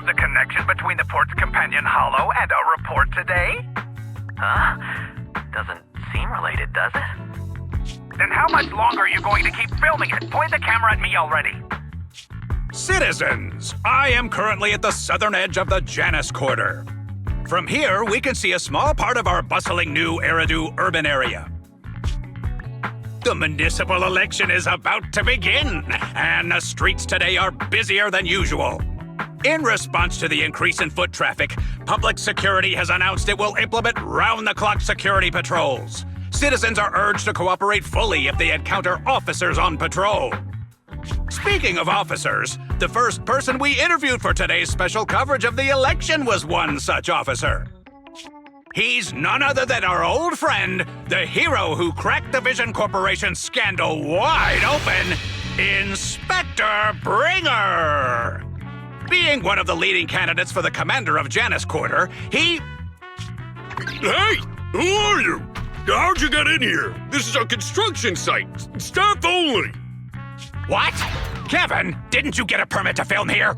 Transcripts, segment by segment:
of the connection between the port's companion hollow and our report today? Huh? Doesn't seem related, does it? Then how much longer are you going to keep filming it? Point the camera at me already. Citizens, I am currently at the southern edge of the Janus Quarter. From here, we can see a small part of our bustling new Eridu urban area. The municipal election is about to begin, and the streets today are busier than usual. In response to the increase in foot traffic, public security has announced it will implement round-the-clock security patrols. Citizens are urged to cooperate fully if they encounter officers on patrol. Speaking of officers, the first person we interviewed for today's special coverage of the election was one such officer. He's none other than our old friend, the hero who cracked the Vision Corporation scandal wide open, Inspector Bringer. Being one of the leading candidates for the commander of Janus Quarter, he... Hey! Who are you? How'd you get in here? This is a construction site. Staff only. What? Kevin, didn't you get a permit to film here?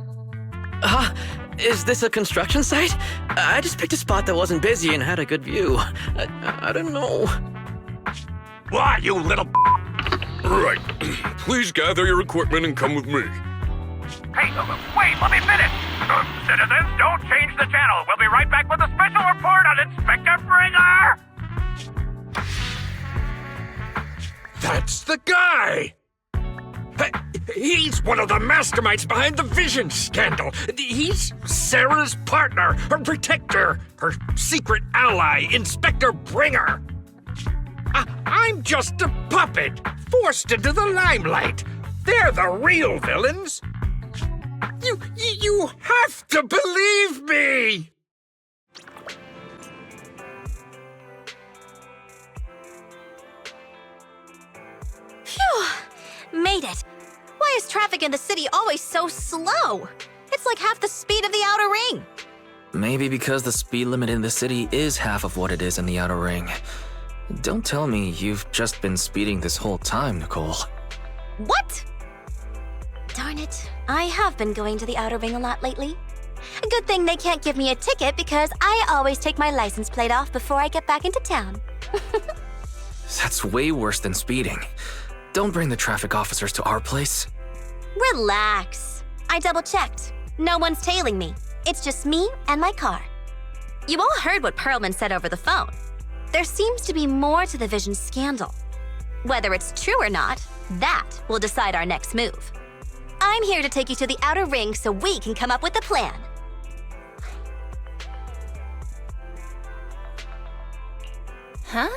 Is this a construction site? I just picked a spot that wasn't busy and had a good view. I don't know. Why, you little... Right. Please gather your equipment and come with me. Hey, wait, let me finish. Citizens, don't change the channel. We'll be right back with a special report on Inspector Bringer. That's the guy! Hey, he's one of the masterminds behind the Vision scandal. He's Sarah's partner, her protector, her secret ally, Inspector Bringer. I'm just a puppet, forced into the limelight. They're the real villains. You have to believe me! Phew! Made it! Why is traffic in the city always so slow? It's like half the speed of the outer ring. Maybe because the speed limit in the city is half of what it is in the outer ring. Don't tell me you've just been speeding this whole time, Nichole. What? Darn it, I have been going to the outer ring a lot lately. A good thing they can't give me a ticket because I always take my license plate off before I get back into town. That's way worse than speeding. Don't bring the traffic officers to our place. Relax. I double-checked. No one's tailing me. It's just me and my car. You all heard what Perlman said over the phone. There seems to be more to the Vision scandal. Whether it's true or not, that will decide our next move. I'm here to take you to the outer ring so we can come up with a plan. Huh?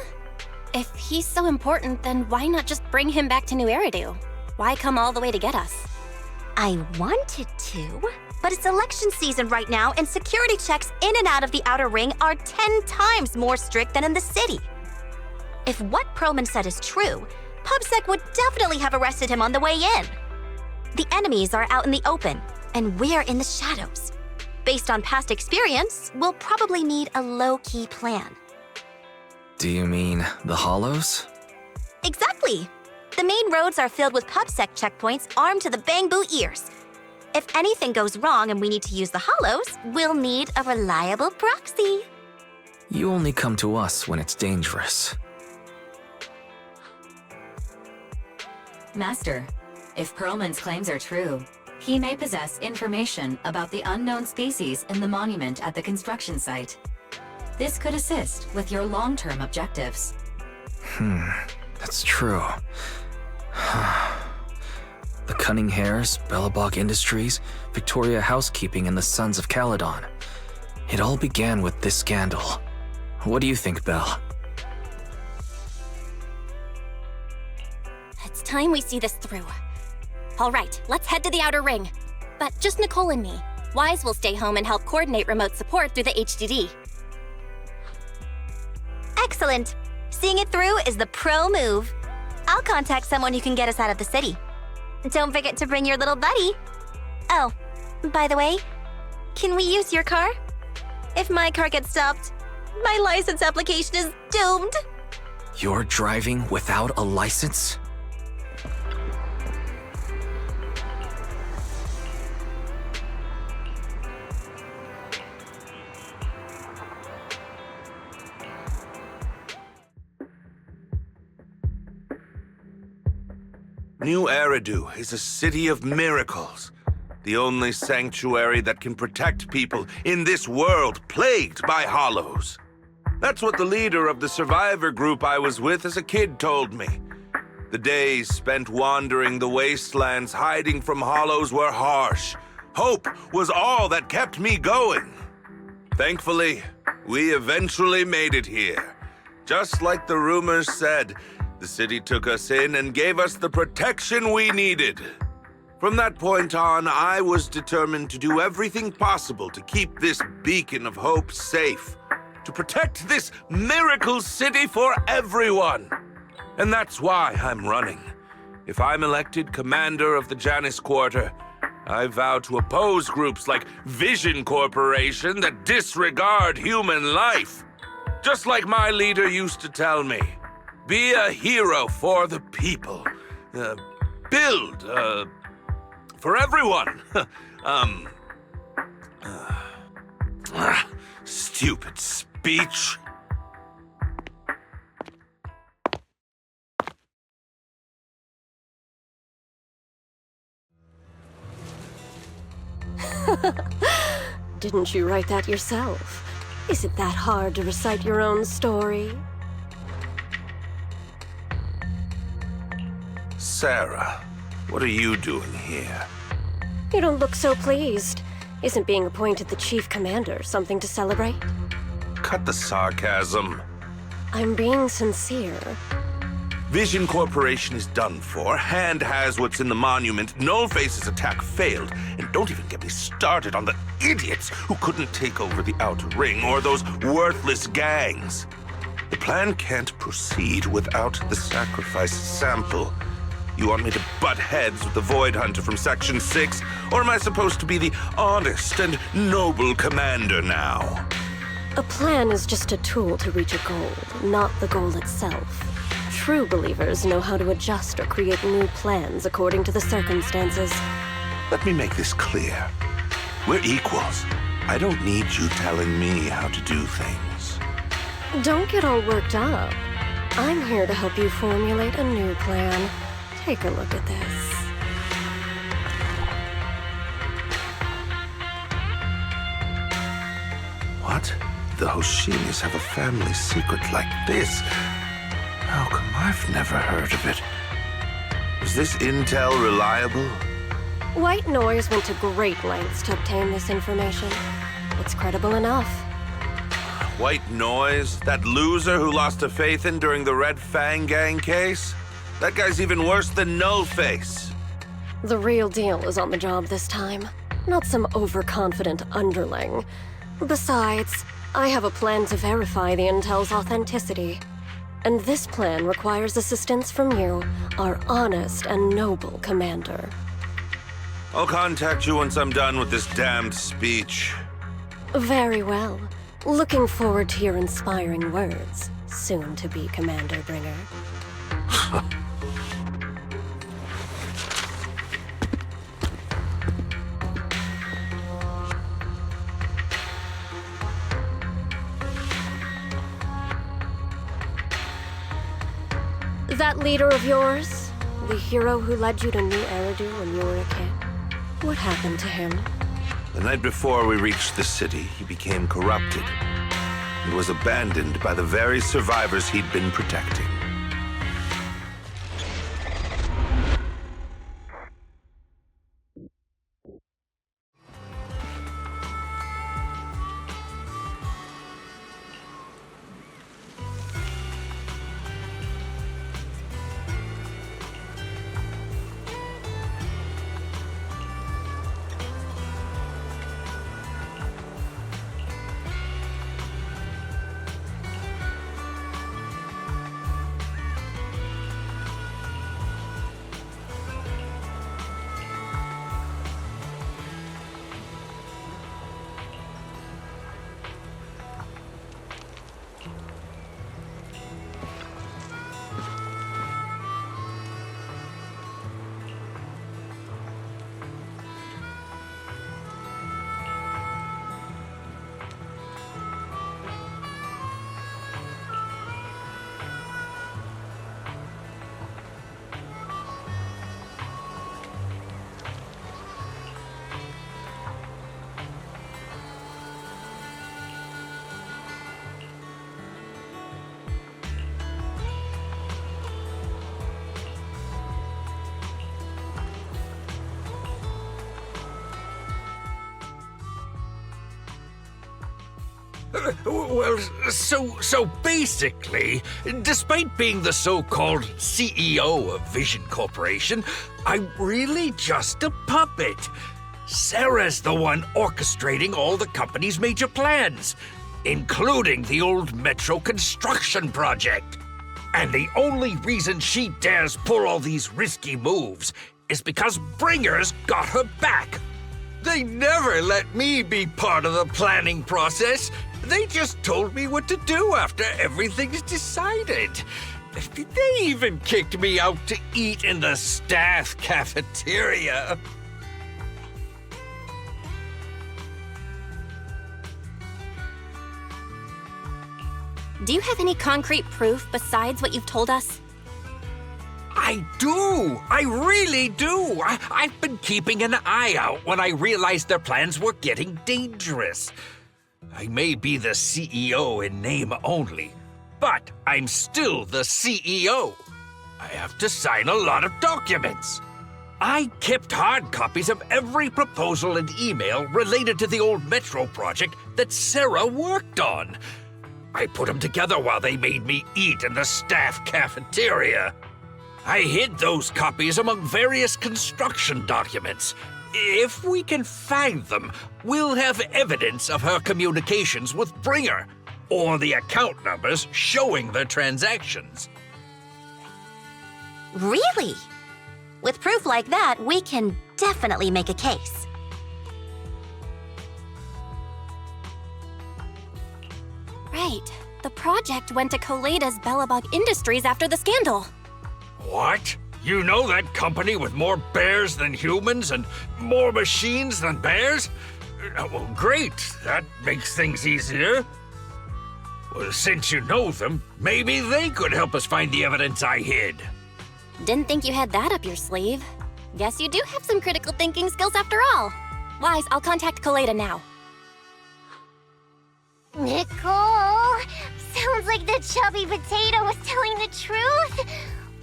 If he's so important, then why not just bring him back to New Eridu? Why come all the way to get us? I wanted to, but it's election season right now and security checks in and out of the outer ring are 10 times more strict than in the city. If what Perlman said is true, PubSec would definitely have arrested him on the way in. The enemies are out in the open, and we're in the shadows. Based on past experience, we'll probably need a low-key plan. Do you mean the hollows? Exactly! The main roads are filled with PubSec checkpoints armed to the bang-boo ears. If anything goes wrong and we need to use the hollows, we'll need a reliable proxy. You only come to us when it's dangerous. Master, if Perlman's claims are true, he may possess information about the unknown species in the monument at the construction site. This could assist with your long-term objectives. That's true. The Cunning Hares, Bellabog Industries, Victoria Housekeeping, and the Sons of Caledon. It all began with this scandal. What do you think, Belle? It's time we see this through. All right, let's head to the outer ring. But just Nichole and me. Wise will stay home and help coordinate remote support through the HDD. Excellent! Seeing it through is the pro move. I'll contact someone who can get us out of the city. Don't forget to bring your little buddy. Oh, by the way, can we use your car? If my car gets stopped, my license application is doomed. You're driving without a license? New Eridu is a city of miracles. The only sanctuary that can protect people in this world plagued by hollows. That's what the leader of the survivor group I was with as a kid told me. The days spent wandering the wastelands hiding from hollows were harsh. Hope was all that kept me going. Thankfully, we eventually made it here. Just like the rumors said, the city took us in and gave us the protection we needed. From that point on, I was determined to do everything possible to keep this beacon of hope safe, to protect this miracle city for everyone. And that's why I'm running. If I'm elected commander of the Janus Quarter, I vow to oppose groups like Vision Corporation that disregard human life. Just like my leader used to tell me, be a hero for the people. Build, for everyone. Stupid speech. Didn't you write that yourself? Is it that hard to recite your own story? Sarah, what are you doing here? You don't look so pleased. Isn't being appointed the chief commander something to celebrate? Cut the sarcasm. I'm being sincere. Vision Corporation is done for. Hand has what's in the monument. Nullface's attack failed. And don't even get me started on the idiots who couldn't take over the Outer Ring or those worthless gangs. The plan can't proceed without the sacrifice sample. You want me to butt heads with the Void Hunter from Section 6? Or am I supposed to be the honest and noble commander now? A plan is just a tool to reach a goal, not the goal itself. True believers know how to adjust or create new plans according to the circumstances. Let me make this clear. We're equals. I don't need you telling me how to do things. Don't get all worked up. I'm here to help you formulate a new plan. Take a look at this. What? The Hoshinis have a family secret like this? How come I've never heard of it? Is this intel reliable? White Noise went to great lengths to obtain this information. It's credible enough. White Noise? That loser who lost a faith in during the Red Fang Gang case? That guy's even worse than Nullface. The real deal is on the job this time, not some overconfident underling. Besides, I have a plan to verify the intel's authenticity. And this plan requires assistance from you, our honest and noble commander. I'll contact you once I'm done with this damned speech. Very well. Looking forward to your inspiring words, soon-to-be Commander Bringer. That leader of yours, the hero who led you to New Eridu when you were a kid, what happened to him? The night before we reached the city, he became corrupted and was abandoned by the very survivors he'd been protecting. Well, so basically, despite being the so-called CEO of Vision Corporation, I'm really just a puppet. Sarah's the one orchestrating all the company's major plans, including the old metro construction project. And the only reason she dares pull all these risky moves is because Bringer's got her back. They never let me be part of the planning process. They just told me what to do after everything's decided. They even kicked me out to eat in the staff cafeteria. Do you have any concrete proof besides what you've told us? I do! I really do! I've been keeping an eye out when I realized their plans were getting dangerous. I may be the CEO in name only, but I'm still the CEO. I have to sign a lot of documents. I kept hard copies of every proposal and email related to the old metro project that Sarah worked on. I put them together while they made me eat in the staff cafeteria. I hid those copies among various construction documents. If we can find them, we'll have evidence of her communications with Bringer, or the account numbers showing their transactions. Really? With proof like that, we can definitely make a case. Right. The project went to Koleda's Bellabog Industries after the scandal. What? You know that company with more bears than humans and more machines than bears? Well, great. That makes things easier. Well, since you know them, maybe they could help us find the evidence I hid. Didn't think you had that up your sleeve. Guess you do have some critical thinking skills after all. Wise, I'll contact Koleda now. Nicole! Sounds like the chubby potato was telling the truth.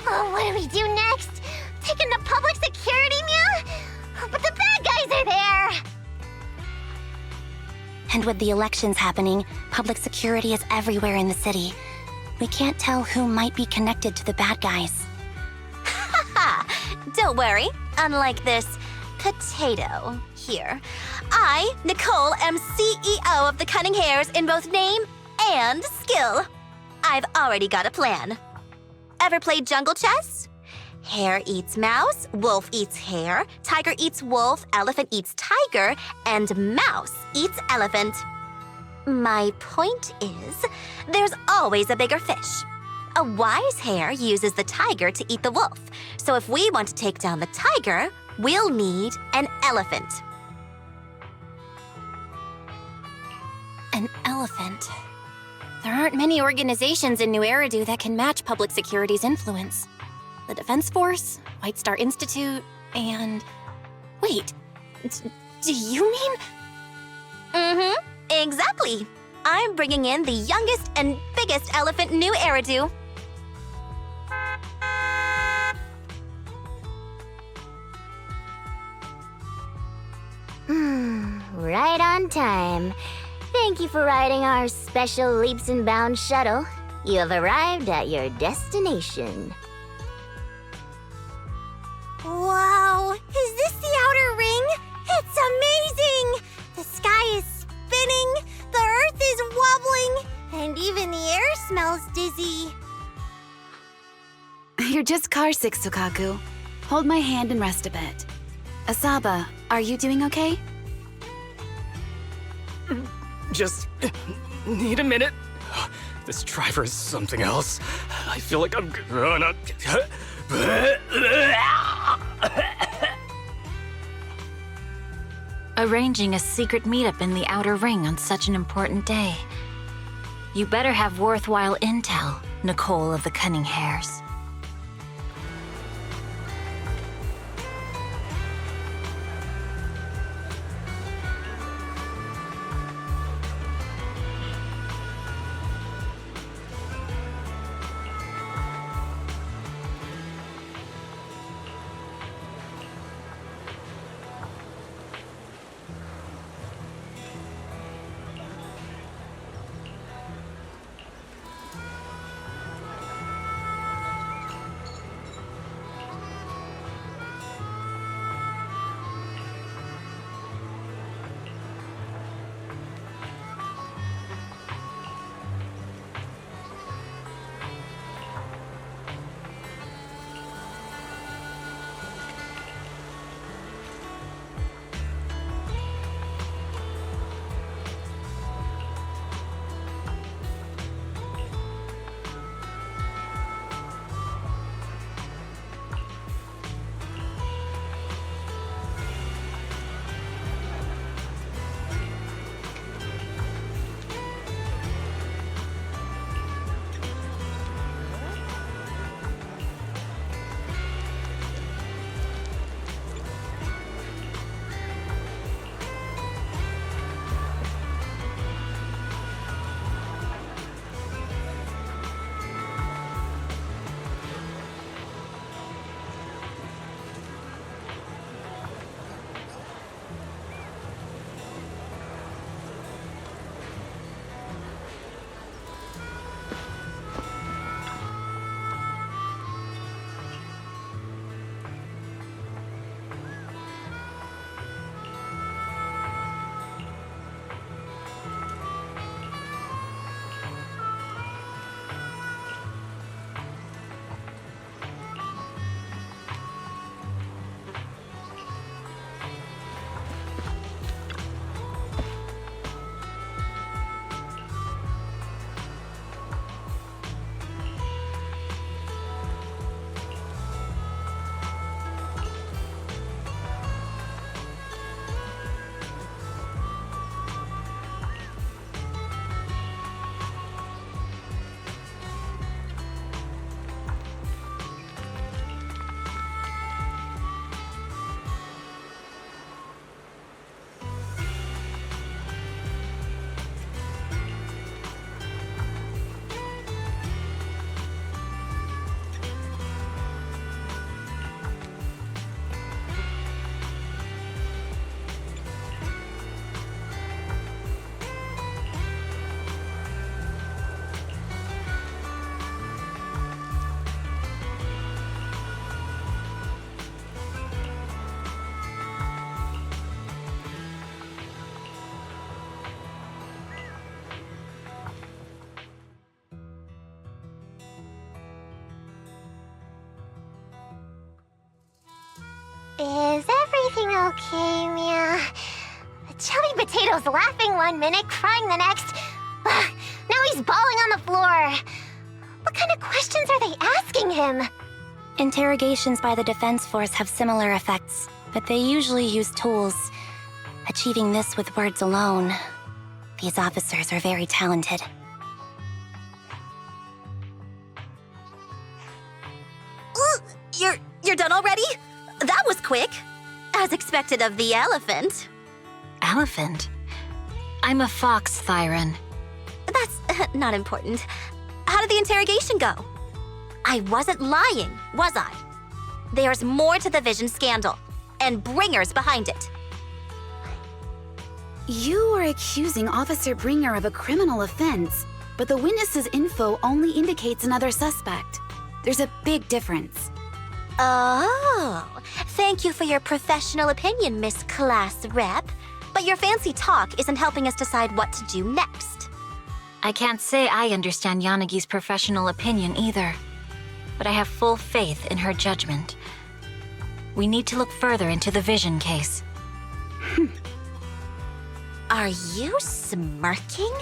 Oh, what do we do next? Taking the public security, meow? But the bad guys are there! And with the elections happening, public security is everywhere in the city. We can't tell who might be connected to the bad guys. Haha! Don't worry. Unlike this potato here, I, Nichole, am CEO of the Cunning Hares in both name and skill. I've already got a plan. Ever played jungle chess? Hare eats mouse, wolf eats hare, tiger eats wolf, elephant eats tiger, and mouse eats elephant. My point is, there's always a bigger fish. A wise hare uses the tiger to eat the wolf. So if we want to take down the tiger, we'll need an elephant. An elephant. There aren't many organizations in New Eridu that can match public security's influence. The Defense Force, White Star Institute, and... Wait, do you mean... Mm-hmm, exactly. I'm bringing in the youngest and biggest elephant in New Eridu. Right on time. Thank you for riding our special leaps and bounds shuttle. You have arrived at your destination. Wow, is this the outer ring? It's amazing! The sky is spinning, the earth is wobbling, and even the air smells dizzy. You're just carsick, Sukaku. Hold my hand and rest a bit. Asaba, are you doing okay? Just need a minute. This driver is something else. I feel like I'm gonna... Arranging a secret meetup in the Outer Ring on such an important day. You better have worthwhile intel, Nichole of the Cunning Hares. Is everything okay, Mia? Chubby Potato's laughing one minute, crying the next. Now he's bawling on the floor. What kind of questions are they asking him? Interrogations by the defense force have similar effects, but they usually use tools. Achieving this with words alone. These officers are very talented. You're done already? That was quick. As expected of the elephant. Elephant? I'm a fox, Thyron. That's not important. How did the interrogation go? I wasn't lying, was I? There's more to the Vision scandal, and bringers behind it. You are accusing Officer Bringer of a criminal offense, but the witness's info only indicates another suspect. There's a big difference. Oh, thank you for your professional opinion, Miss Class Rep. But your fancy talk isn't helping us decide what to do next. I can't say I understand Yanagi's professional opinion either, but I have full faith in her judgment. We need to look further into the Vision case. Are you smirking?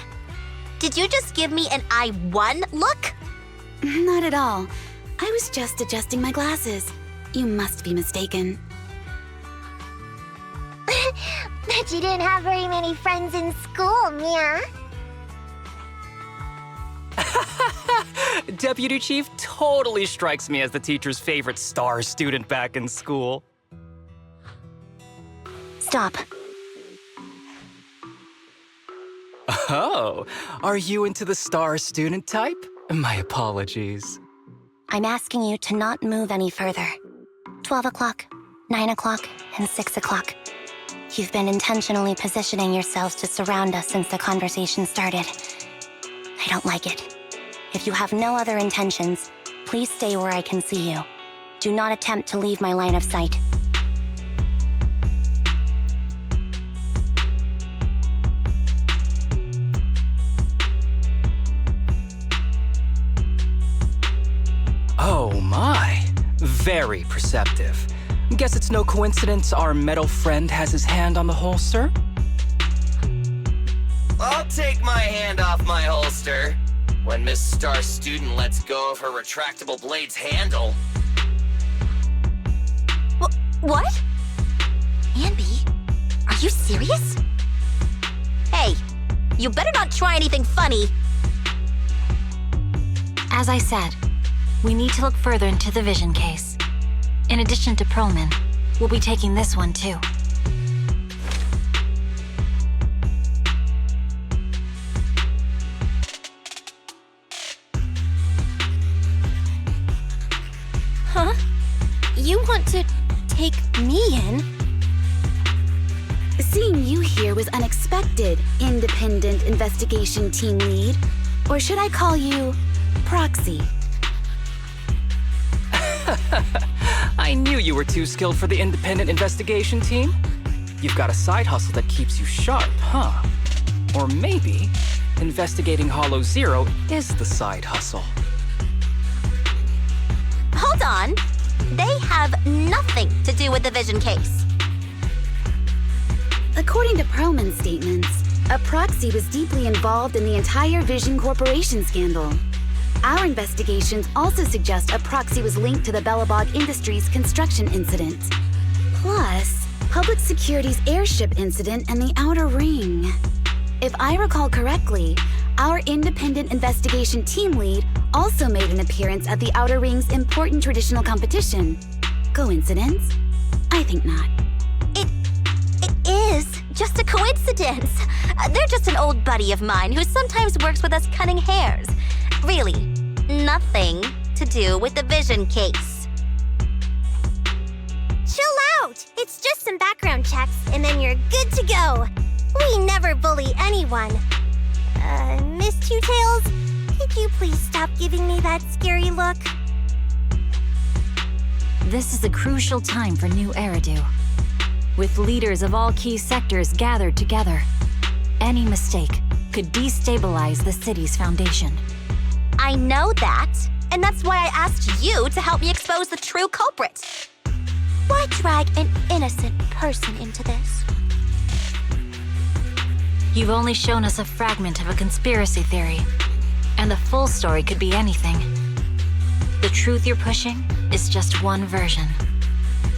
Did you just give me an I won look? Not at all. I was just adjusting my glasses. You must be mistaken. Bet you didn't have very many friends in school, Mia. Deputy Chief totally strikes me as the teacher's favorite star student back in school. Stop. Oh, are you into the star student type? My apologies. I'm asking you to not move any further. 12 o'clock, 9 o'clock, and 6 o'clock. You've been intentionally positioning yourselves to surround us since the conversation started. I don't like it. If you have no other intentions, please stay where I can see you. Do not attempt to leave my line of sight. Oh my, very perceptive. Guess it's no coincidence our metal friend has his hand on the holster? I'll take my hand off my holster when Miss Star Student lets go of her retractable blade's handle. What? Anby, are you serious? Hey, you better not try anything funny. As I said, we need to look further into the Vision case. In addition to Perlman, we'll be taking this one too. Huh? You want to take me in? Seeing you here was unexpected, Independent Investigation Team Lead. Or should I call you Proxy? I knew you were too skilled for the independent investigation team. You've got a side hustle that keeps you sharp, huh? Or maybe investigating Hollow Zero is the side hustle. Hold on. They have nothing to do with the Vision case. According to Perlman's statements, a proxy was deeply involved in the entire Vision Corporation scandal. Our investigations also suggest a proxy was linked to the Bellabog Industries construction incident. Plus, Public Security's airship incident and the Outer Ring. If I recall correctly, our independent investigation team lead also made an appearance at the Outer Ring's important traditional competition. Coincidence? I think not. It is just a coincidence. They're just an old buddy of mine who sometimes works with us cunning hares. Really, nothing to do with the Vision case. Chill out! It's just some background checks, and then you're good to go. We never bully anyone. Miss Two-Tails, could you please stop giving me that scary look? This is a crucial time for New Eridu. With leaders of all key sectors gathered together, any mistake could destabilize the city's foundation. I know that, and that's why I asked you to help me expose the true culprit. Why drag an innocent person into this? You've only shown us a fragment of a conspiracy theory, and the full story could be anything. The truth you're pushing is just one version.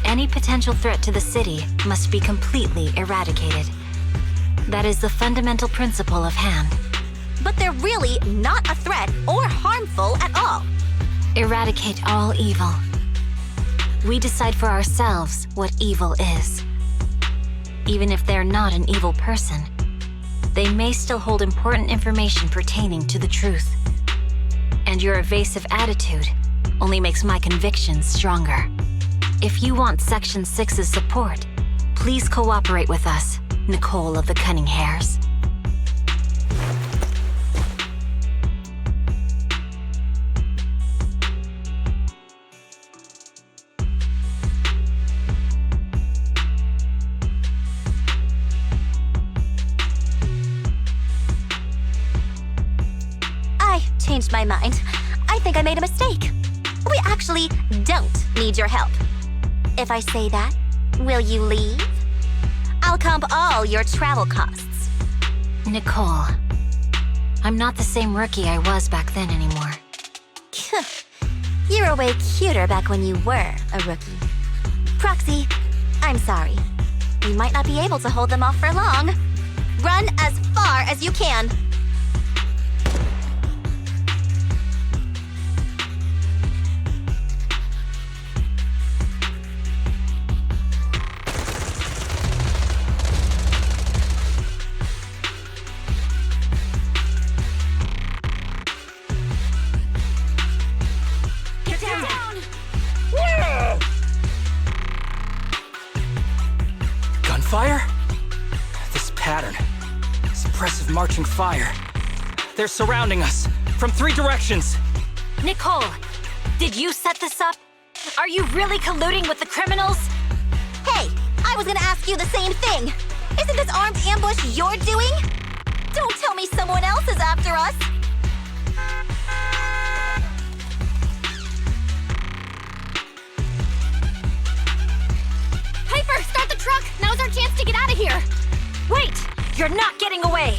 Any potential threat to the city must be completely eradicated. That is the fundamental principle of hand. But they're really not a threat or harmful at all. Eradicate all evil. We decide for ourselves what evil is. Even if they're not an evil person, they may still hold important information pertaining to the truth. And your evasive attitude only makes my convictions stronger. If you want Section 6's support, please cooperate with us, Nichole of the Cunning Hares. I changed my mind. I think I made a mistake. We actually don't need your help. If I say that, will you leave? I'll comp all your travel costs. Nichole, I'm not the same rookie I was back then anymore. You were way cuter back when you were a rookie. Proxy, I'm sorry. We might not be able to hold them off for long. Run as far as you can. Gunfire? This pattern. Suppressive marching fire. They're surrounding us from 3 directions. Nichole, did you set this up? Are you really colluding with the criminals? Hey, I was gonna ask you the same thing. Isn't this armed ambush you're doing? Don't tell me someone else is after us. Piper, start the truck! Now's our chance to get out of here! Wait! You're not getting away!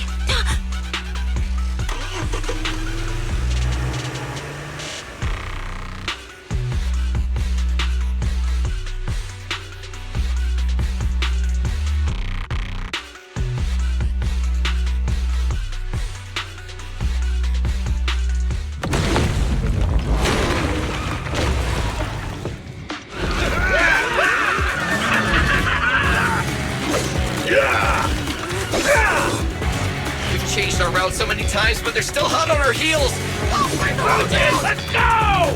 We've changed our route so many times, but they're still hot on our heels. Let's go!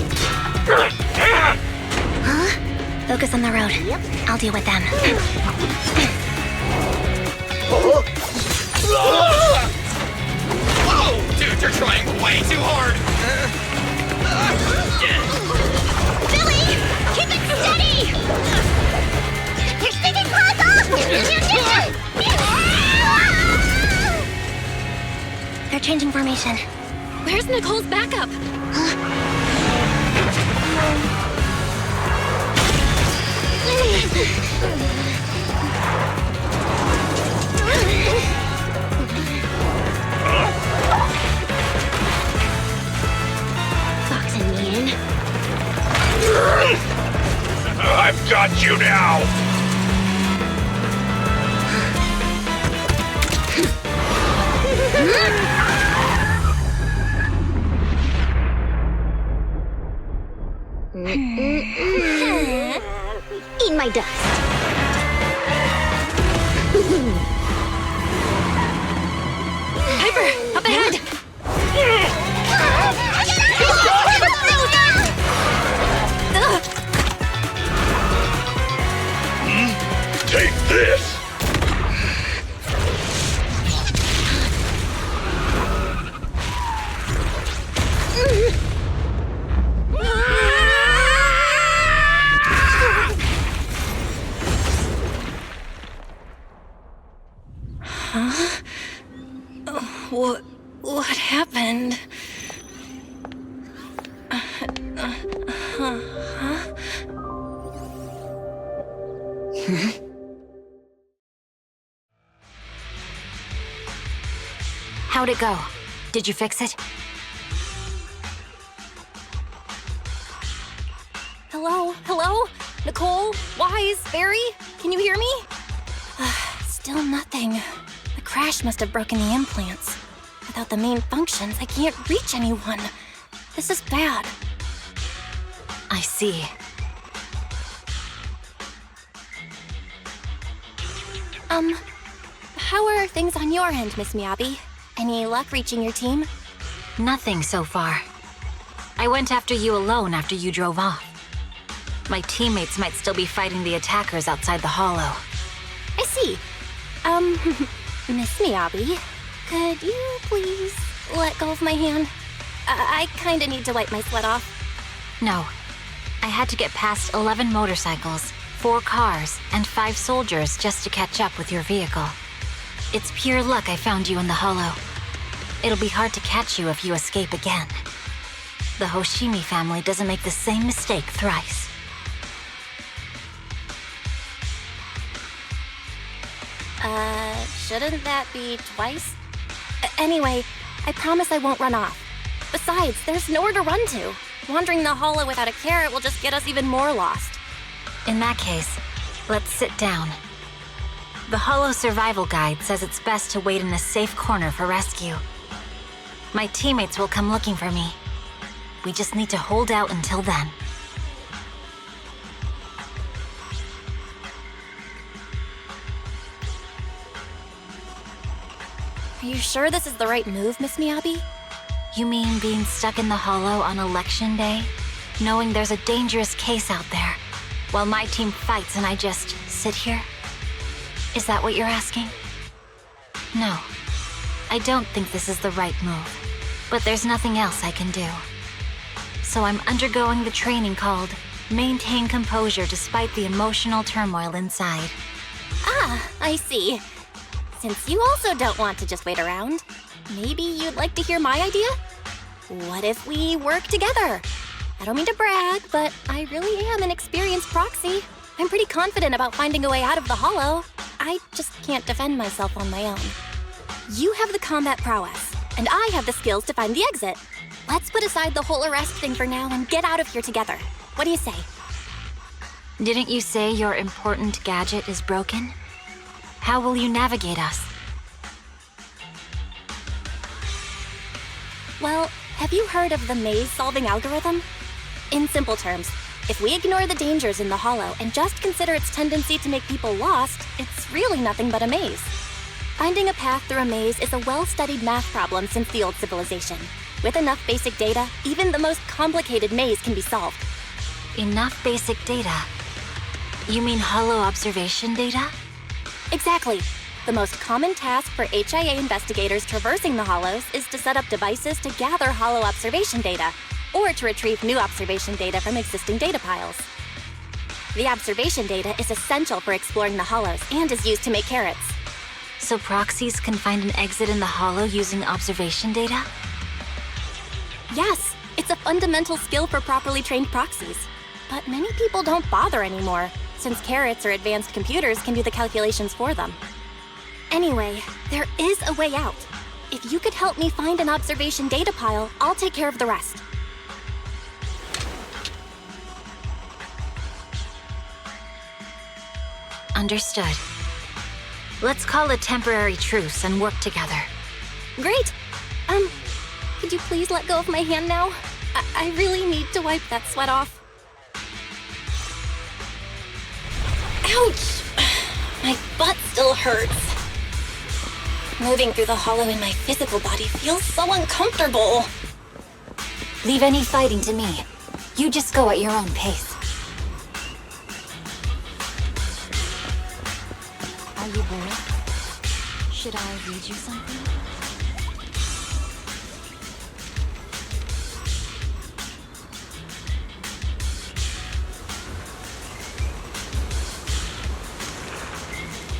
Focus on the road. I'll deal with them. Whoa! Dude, you're trying way too hard! Billy! Keep it steady! You're sticking claws off! They're changing formation. Where's Nichole's backup? Boxing me in. I've got you now! Eat my dust. Piper, up ahead! Take this! What happened? How'd it go? Did you fix it? Hello? Hello? Nichole? Wise? Barry? Can you hear me? Still nothing. The crash must have broken the implants. Without the main functions, I can't reach anyone. This is bad. I see. How are things on your end, Miss Miyabi? Any luck reaching your team? Nothing so far. I went after you alone after you drove off. My teammates might still be fighting the attackers outside the hollow. I see. Miss Miyabi, could you please let go of my hand? I kinda need to wipe my sweat off. No. I had to get past 11 motorcycles, 4 cars, and 5 soldiers just to catch up with your vehicle. It's pure luck I found you in the hollow. It'll be hard to catch you if you escape again. The Hoshimi family doesn't make the same mistake thrice. Shouldn't that be twice? Anyway, I promise I won't run off. Besides, there's nowhere to run to. Wandering the hollow without a carrot will just get us even more lost. In that case, let's sit down. The hollow survival guide says it's best to wait in a safe corner for rescue. My teammates will come looking for me. We just need to hold out until then. Are you sure this is the right move, Miss Miyabi? You mean being stuck in the hollow on election day? Knowing there's a dangerous case out there, while my team fights and I just sit here? Is that what you're asking? No. I don't think this is the right move, but there's nothing else I can do. So I'm undergoing the training called Maintain Composure Despite the Emotional Turmoil Inside. Ah, I see. Since you also don't want to just wait around, maybe you'd like to hear my idea? What if we work together? I don't mean to brag, but I really am an experienced proxy. I'm pretty confident about finding a way out of the hollow. I just can't defend myself on my own. You have the combat prowess, and I have the skills to find the exit. Let's put aside the whole arrest thing for now and get out of here together. What do you say? Didn't you say your important gadget is broken? How will you navigate us? Well, have you heard of the maze-solving algorithm? In simple terms, if we ignore the dangers in the hollow and just consider its tendency to make people lost, it's really nothing but a maze. Finding a path through a maze is a well-studied math problem since the old civilization. With enough basic data, even the most complicated maze can be solved. Enough basic data? You mean hollow observation data? Exactly. The most common task for HIA investigators traversing the hollows is to set up devices to gather hollow observation data, or to retrieve new observation data from existing data piles. The observation data is essential for exploring the hollows and is used to make carrots. So proxies can find an exit in the hollow using observation data? Yes, it's a fundamental skill for properly trained proxies. But many people don't bother anymore, since carrots or advanced computers can do the calculations for them. Anyway, there is a way out. If you could help me find an observation data pile, I'll take care of the rest. Understood. Let's call a temporary truce and work together. Great! Could you please let go of my hand now? I really need to wipe that sweat off. Ouch! My butt still hurts. Moving through the hollow in my physical body feels so uncomfortable. Leave any fighting to me. You just go at your own pace. Are you bored? Should I read you something?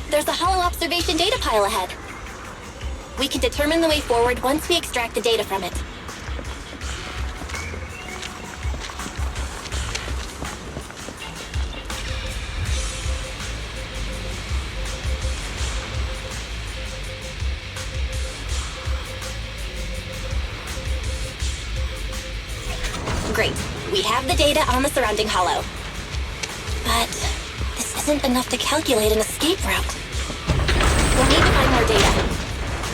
There's a hollow observation data pile ahead. We can determine the way forward once we extract the data from it. We have the data on the surrounding hollow. But this isn't enough to calculate an escape route. We'll need to find more data.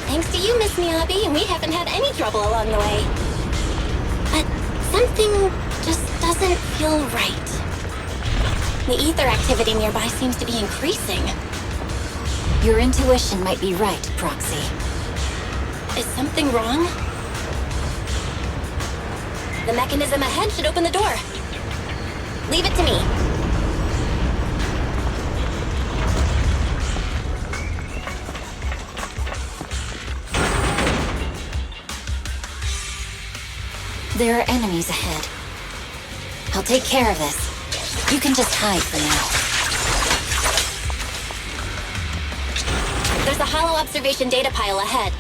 Thanks to you, Miss Miyabi, we haven't had any trouble along the way. But something just doesn't feel right. The ether activity nearby seems to be increasing. Your intuition might be right, Proxy. Is something wrong? The mechanism ahead should open the door. Leave it to me. There are enemies ahead. I'll take care of this. You can just hide for now. There's a hollow observation data pile ahead.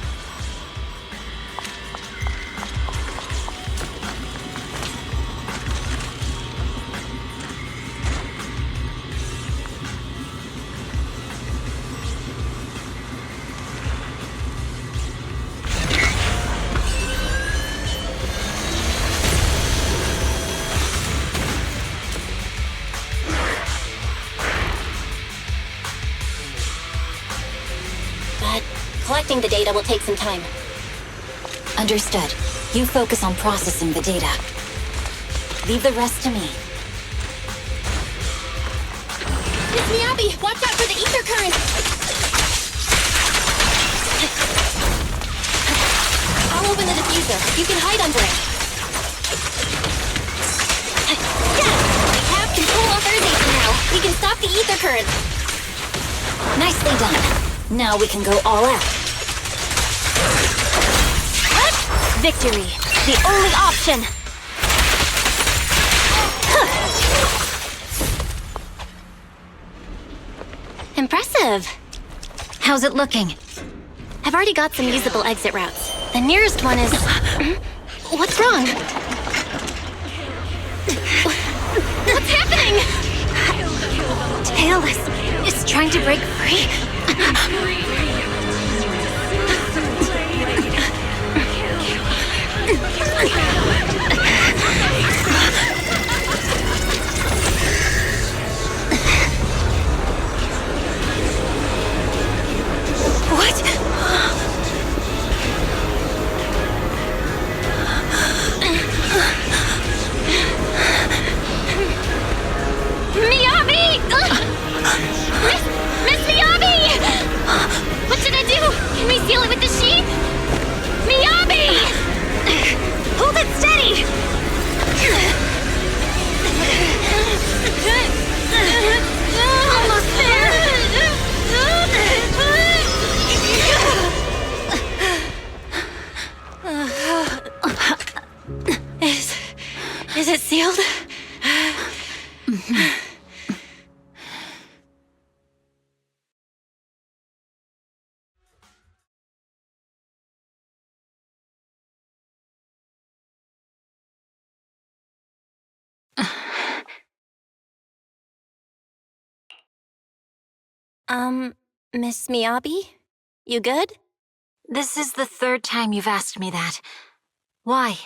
Collecting the data will take some time. Understood. You focus on processing the data. Leave the rest to me. Miss Miyabi, watch out for the ether current! I'll open the diffuser. You can hide under it. We have control authorization now. We can stop the ether current. Nicely done. Now we can go all out. Victory, the only option. Impressive. How's it looking? I've already got some usable exit routes. The nearest one is... What's wrong? What's happening? Tail is trying to break free. What? Miyabi! Miss Miyabi! What should I do? Can we seal it with the sheath? Miyabi! Hold it steady! Almost there! Is it sealed? Miss Miyabi? You good? This is the third time you've asked me that. Why?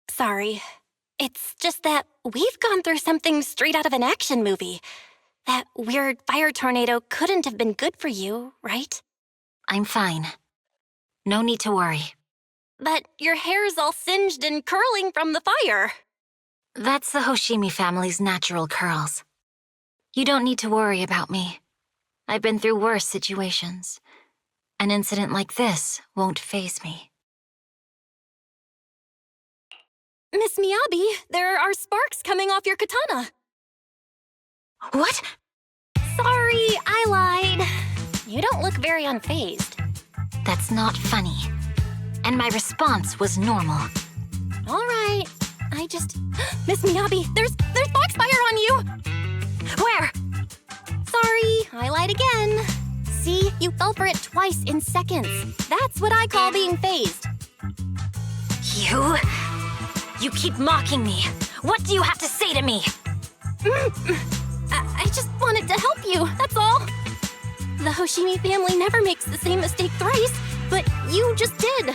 Sorry. It's just that we've gone through something straight out of an action movie. That weird fire tornado couldn't have been good for you, right? I'm fine. No need to worry. But your hair's all singed and curling from the fire. That's the Hoshimi family's natural curls. You don't need to worry about me. I've been through worse situations. An incident like this won't faze me. Miss Miyabi, there are sparks coming off your katana. What? Sorry, I lied. You don't look very unfazed. That's not funny. And my response was normal. All right. I just... Miss Miyabi, there's foxfire on you! Where? Sorry, I lied again. See, you fell for it twice in seconds. That's what I call being phased. You keep mocking me. What do you have to say to me? I just wanted to help you, that's all. The Hoshimi family never makes the same mistake thrice, but you just did.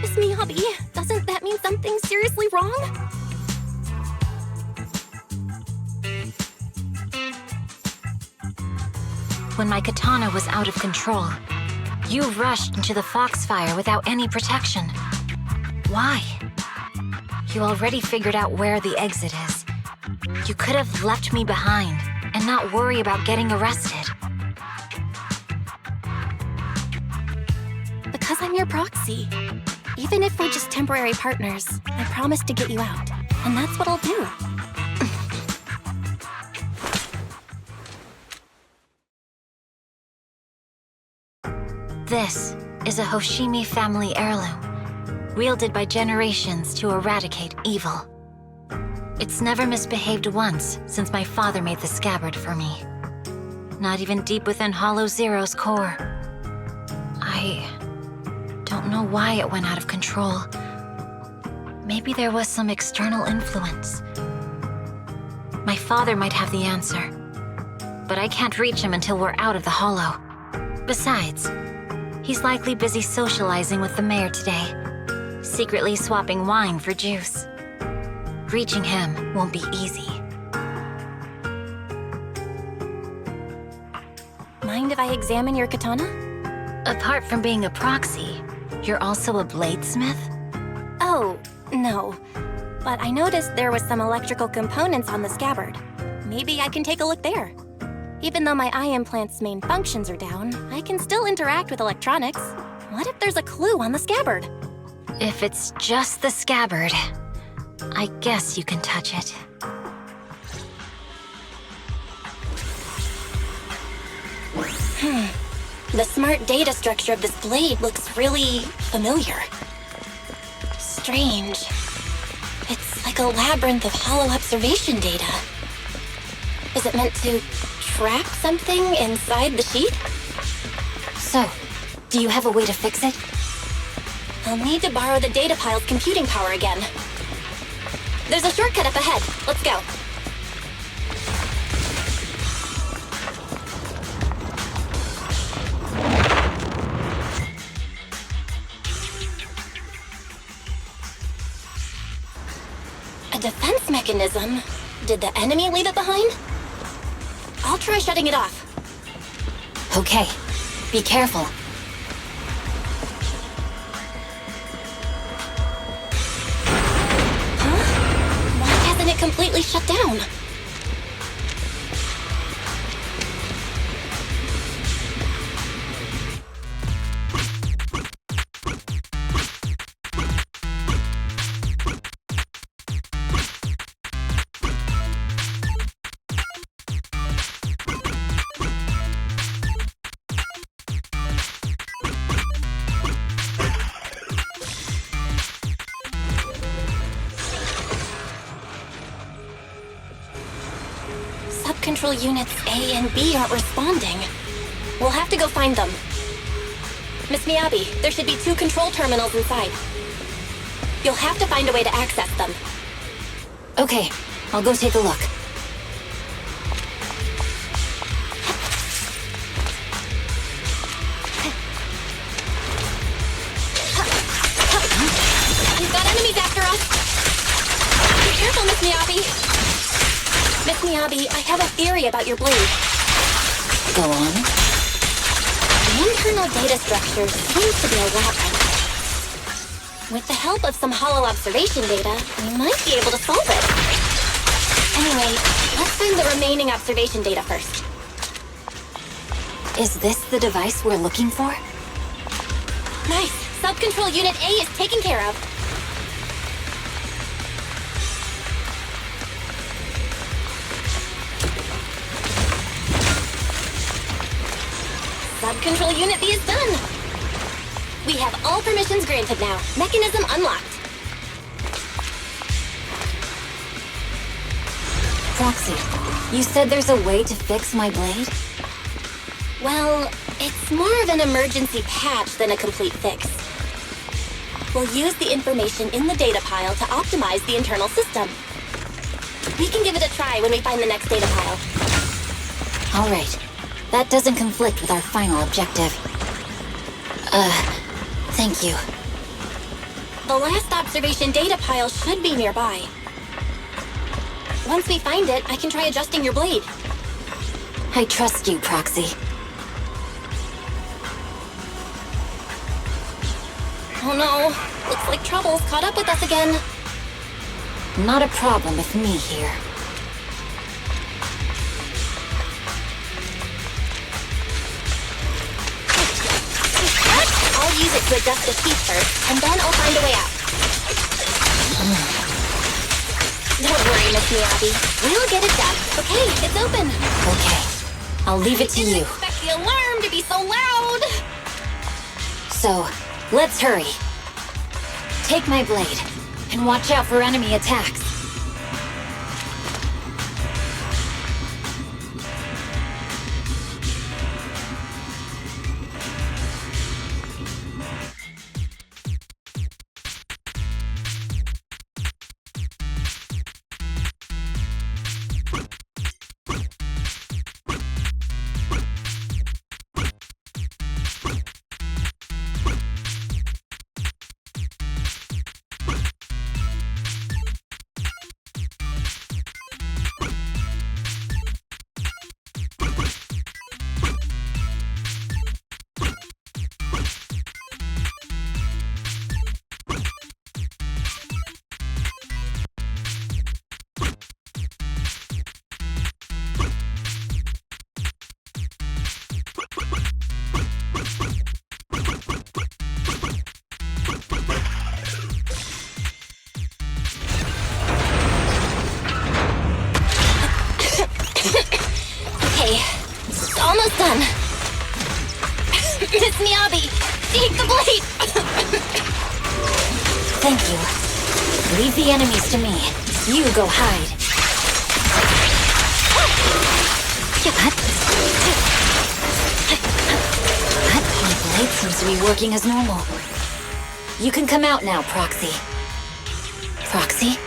Miss Miyabi, doesn't that mean something's seriously wrong? when my katana was out of control. You rushed into the foxfire without any protection. Why? You already figured out where the exit is. You could have left me behind and not worry about getting arrested. Because I'm your proxy. Even if we're just temporary partners, I promise to get you out. And that's what I'll do. This is a Hoshimi family heirloom, wielded by generations to eradicate evil. It's never misbehaved once since my father made the scabbard for me. Not even deep within Hollow Zero's core. I don't know why it went out of control. Maybe there was some external influence. My father might have the answer, but I can't reach him until we're out of the Hollow. Besides, he's likely busy socializing with the mayor today, secretly swapping wine for juice. Reaching him won't be easy. Mind if I examine your katana? Apart from being a proxy, you're also a bladesmith? Oh, no. But I noticed there was some electrical components on the scabbard. Maybe I can take a look there. Even though my eye implant's main functions are down, I can still interact with electronics. What if there's a clue on the scabbard? If it's just the scabbard, I guess you can touch it. The smart data structure of this blade looks really familiar. Strange. It's like a labyrinth of hollow observation data. Is it meant to track something inside the sheet? So, do you have a way to fix it? I'll need to borrow the data pile's computing power again. There's a shortcut up ahead. Let's go. A defense mechanism? Did the enemy leave it behind? I'll try shutting it off. Okay, be careful. Huh? Why hasn't it completely shut down? Control units A and B aren't responding. We'll have to go find them. Miss Miyabi, there should be 2 control terminals inside. You'll have to find a way to access them. Okay, I'll go take a look. We've got enemies after us! Be careful, Miss Miyabi! Miss Miyabi, I have a theory about your blade. Go on. The internal data structure seems to be a labyrinth. With the help of some hollow observation data, we might be able to solve it. Anyway, let's find the remaining observation data first. Is this the device we're looking for? Nice. Sub-control unit A is taken care of. Sub-control unit B is done. We have all permissions granted now. Mechanism unlocked. Proxy, you said there's a way to fix my blade? Well, it's more of an emergency patch than a complete fix. We'll use the information in the data pile to optimize the internal system. We can give it a try when we find the next data pile. All right. That doesn't conflict with our final objective. Thank you. The last observation data pile should be nearby. Once we find it, I can try adjusting your blade. I trust you, Proxy. Oh no, looks like trouble's caught up with us again. Not a problem with me here. I'll use it to adjust the heat first, and then I'll find a way out. Don't worry, Miss Miyabi. We'll get it done. Okay, it's open. Okay, I'll leave it to you. Expect the alarm to be so loud. So, let's hurry. Take my blade, and watch out for enemy attacks. Almost done. Miss Miyabi, take the blade! Thank you. Leave the enemies to me. You go hide. My blade seems to be working as normal. You can come out now, Proxy. Proxy?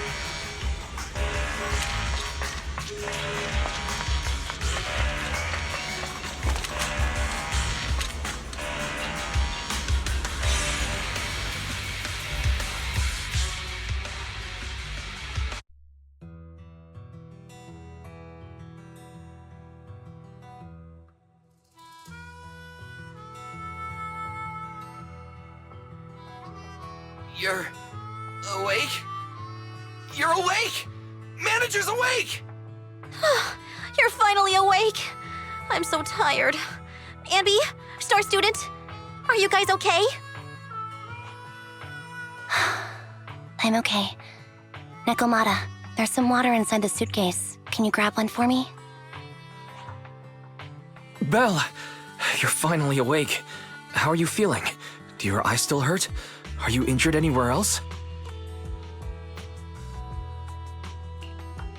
You're awake? You're awake! Manager's awake! You're finally awake. I'm so tired. Ambi, Star Student, are you guys okay? I'm okay. Nekomata, there's some water inside the suitcase. Can you grab one for me? Belle, you're finally awake. How are you feeling? Do your eyes still hurt? Are you injured anywhere else?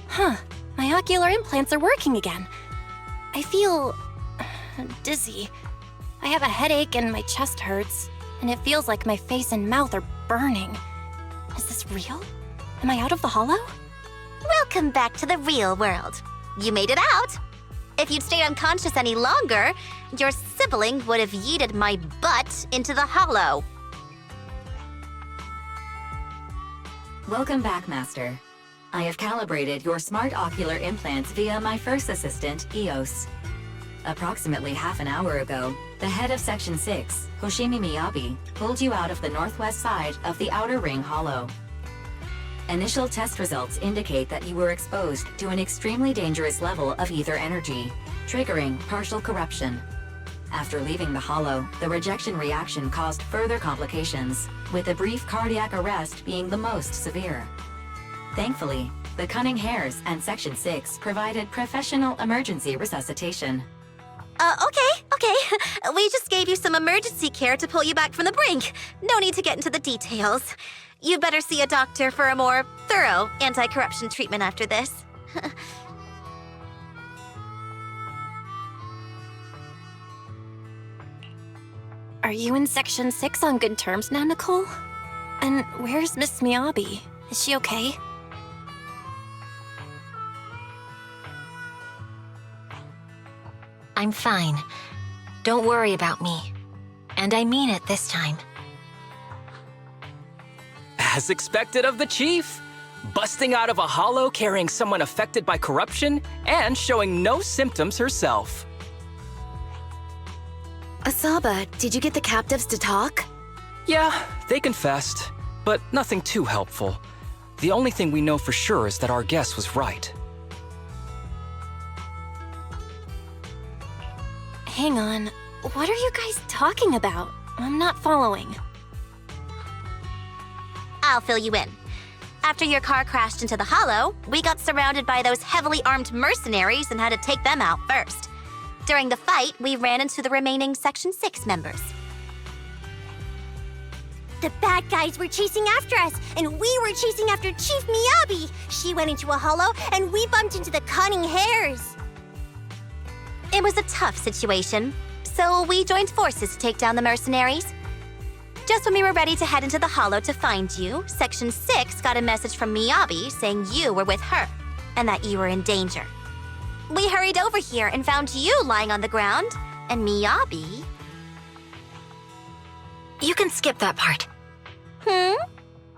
Huh. My ocular implants are working again. I feel dizzy. I have a headache and my chest hurts, and it feels like my face and mouth are burning. Is this real? Am I out of the hollow? Welcome back to the real world. You made it out. If you'd stayed unconscious any longer, your sibling would have yeeted my butt into the hollow. Welcome back, Master. I have calibrated your smart ocular implants via my first assistant, EOS. Approximately half an hour ago, the head of Section 6, Hoshimi Miyabi, pulled you out of the northwest side of the Outer Ring Hollow. Initial test results indicate that you were exposed to an extremely dangerous level of ether energy, triggering partial corruption. After leaving the hollow, the rejection reaction caused further complications, with a brief cardiac arrest being the most severe. Thankfully, the Cunning Hares and Section 6 provided professional emergency resuscitation. Okay. We just gave you some emergency care to pull you back from the brink. No need to get into the details. You better see a doctor for a more thorough anti-corruption treatment after this. Are you in Section 6 on good terms now, Nichole? And where's Miss Miyabi? Is she okay? I'm fine. Don't worry about me. And I mean it this time. As expected of the Chief, busting out of a hollow carrying someone affected by corruption and showing no symptoms herself. Asaba, did you get the captives to talk? Yeah, They confessed, but nothing too helpful. The only thing we know for sure is that our guess was right. Hang on. What are you guys talking about? I'm not following. I'll fill you in. After your car crashed into the hollow, we got surrounded by those heavily armed mercenaries and had to take them out first. During the fight, we ran into the remaining Section 6 members. The bad guys were chasing after us, and we were chasing after Chief Miyabi. She went into a hollow, and we bumped into the cunning hares. It was a tough situation, so we joined forces to take down the mercenaries. Just when we were ready to head into the hollow to find you, Section 6 got a message from Miyabi saying you were with her, and that you were in danger. We hurried over here and found you lying on the ground, and Miyabi... You can skip that part.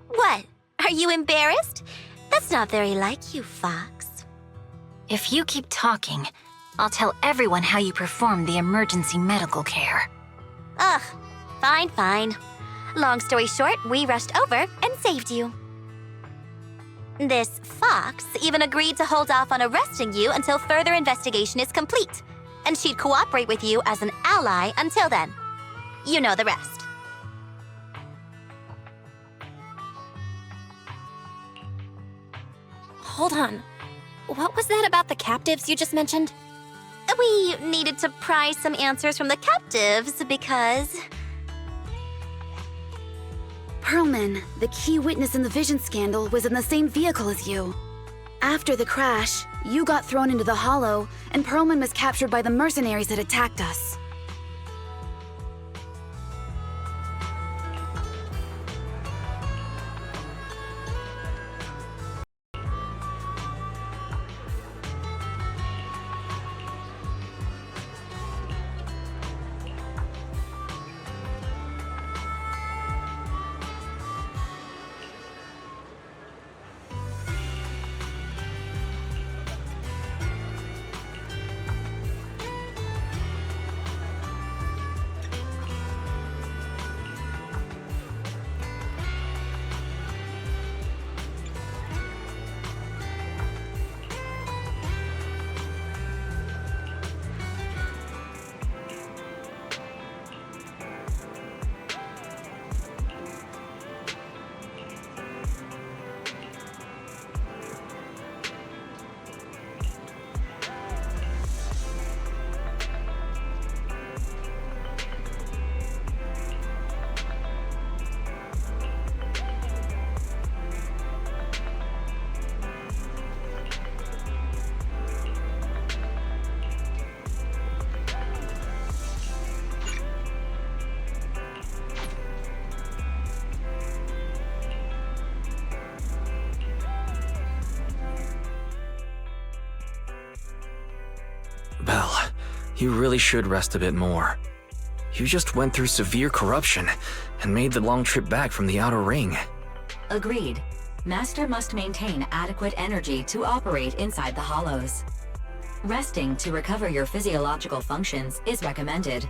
What? Are you embarrassed? That's not very like you, Fox. If you keep talking, I'll tell everyone how you performed the emergency medical care. Ugh, fine. Long story short, we rushed over and saved you. This Fox even agreed to hold off on arresting you until further investigation is complete, and she'd cooperate with you as an ally until then. You know the rest. Hold on. What was that about the captives you just mentioned? We needed to pry some answers from the captives because... Perlman, the key witness in the Vision scandal, was in the same vehicle as you. After the crash, you got thrown into the hollow, and Perlman was captured by the mercenaries that attacked us. Belle, you really should rest a bit more. You just went through severe corruption and made the long trip back from the outer ring. Agreed. Master must maintain adequate energy to operate inside the hollows. Resting to recover your physiological functions is recommended.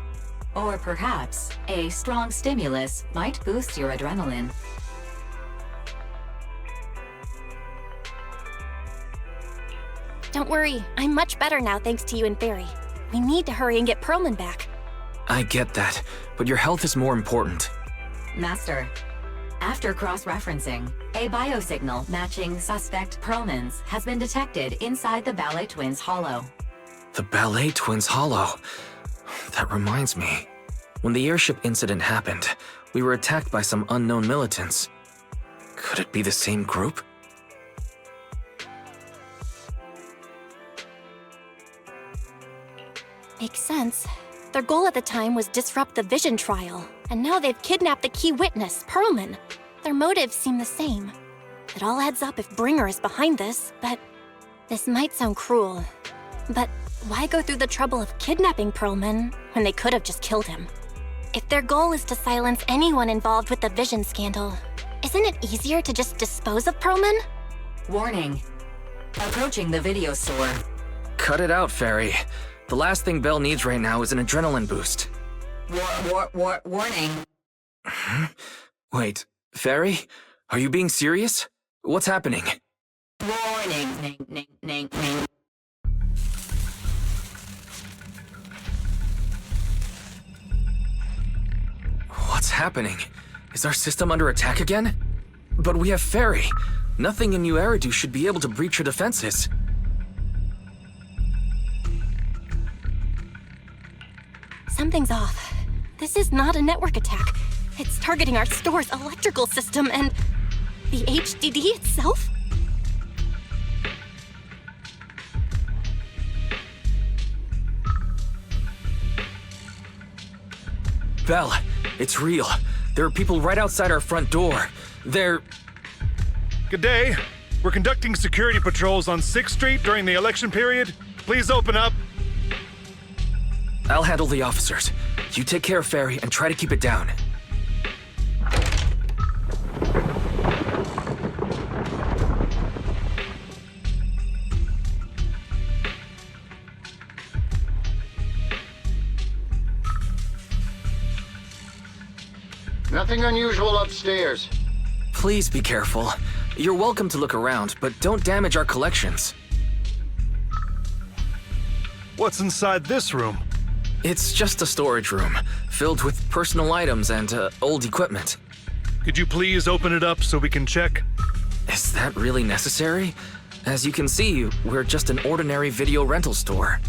Or perhaps, a strong stimulus might boost your adrenaline. Don't worry, I'm much better now thanks to you and Barry. We need to hurry and get Perlman back. I get that, but your health is more important. Master, after cross-referencing, a biosignal matching suspect Perlman's has been detected inside the Ballet Twins' hollow. The Ballet Twins' hollow? That reminds me. When the airship incident happened, we were attacked by some unknown militants. Could it be the same group? Makes sense. Their goal at the time was disrupt the Vision trial, and now they've kidnapped the key witness, Perlman. Their motives seem the same. It all adds up if Bringer is behind this, but... This might sound cruel, but why go through the trouble of kidnapping Perlman when they could have just killed him? If their goal is to silence anyone involved with the Vision scandal, isn't it easier to just dispose of Perlman? Warning. Approaching the video store. Cut it out, Fairy. The last thing Belle needs right now is an adrenaline boost. Warning. Wait, Fairy? Are you being serious? What's happening? Warning. What's happening? Is our system under attack again? But we have Fairy. Nothing in New Eridu should be able to breach her defenses. Something's off. This is not a network attack. It's targeting our store's electrical system and the HDD itself? Belle, it's real. There are people right outside our front door. They're... Good day. We're conducting security patrols on 6th Street during the election period. Please open up. I'll handle the officers. You take care of Fairy and try to keep it down. Nothing unusual upstairs. Please be careful. You're welcome to look around, but don't damage our collections. What's inside this room? It's just a storage room, filled with personal items and old equipment. Could you please open it up so we can check? Is that really necessary? As you can see, we're just an ordinary video rental store.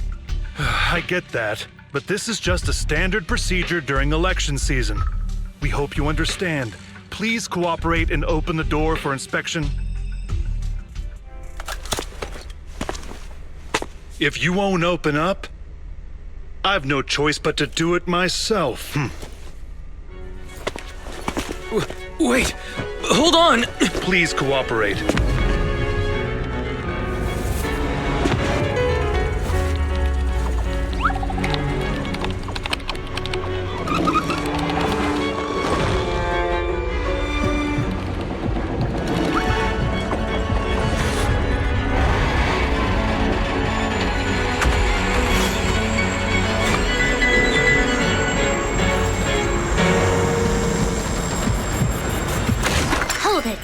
I get that, but this is just a standard procedure during election season. We hope you understand. Please cooperate and open the door for inspection. If you won't open up, I've no choice but to do it myself. Wait! Hold on! Please cooperate. Hold it.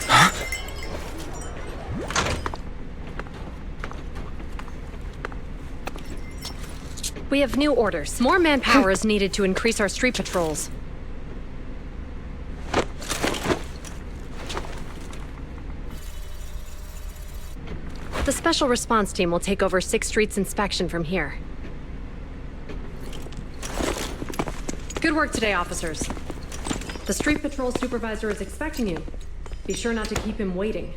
We have new orders. More manpower is needed to increase our street patrols. The Special Response Team will take over 6th Street's inspection from here. Good work today, officers. The street patrol supervisor is expecting you. Be sure not to keep him waiting.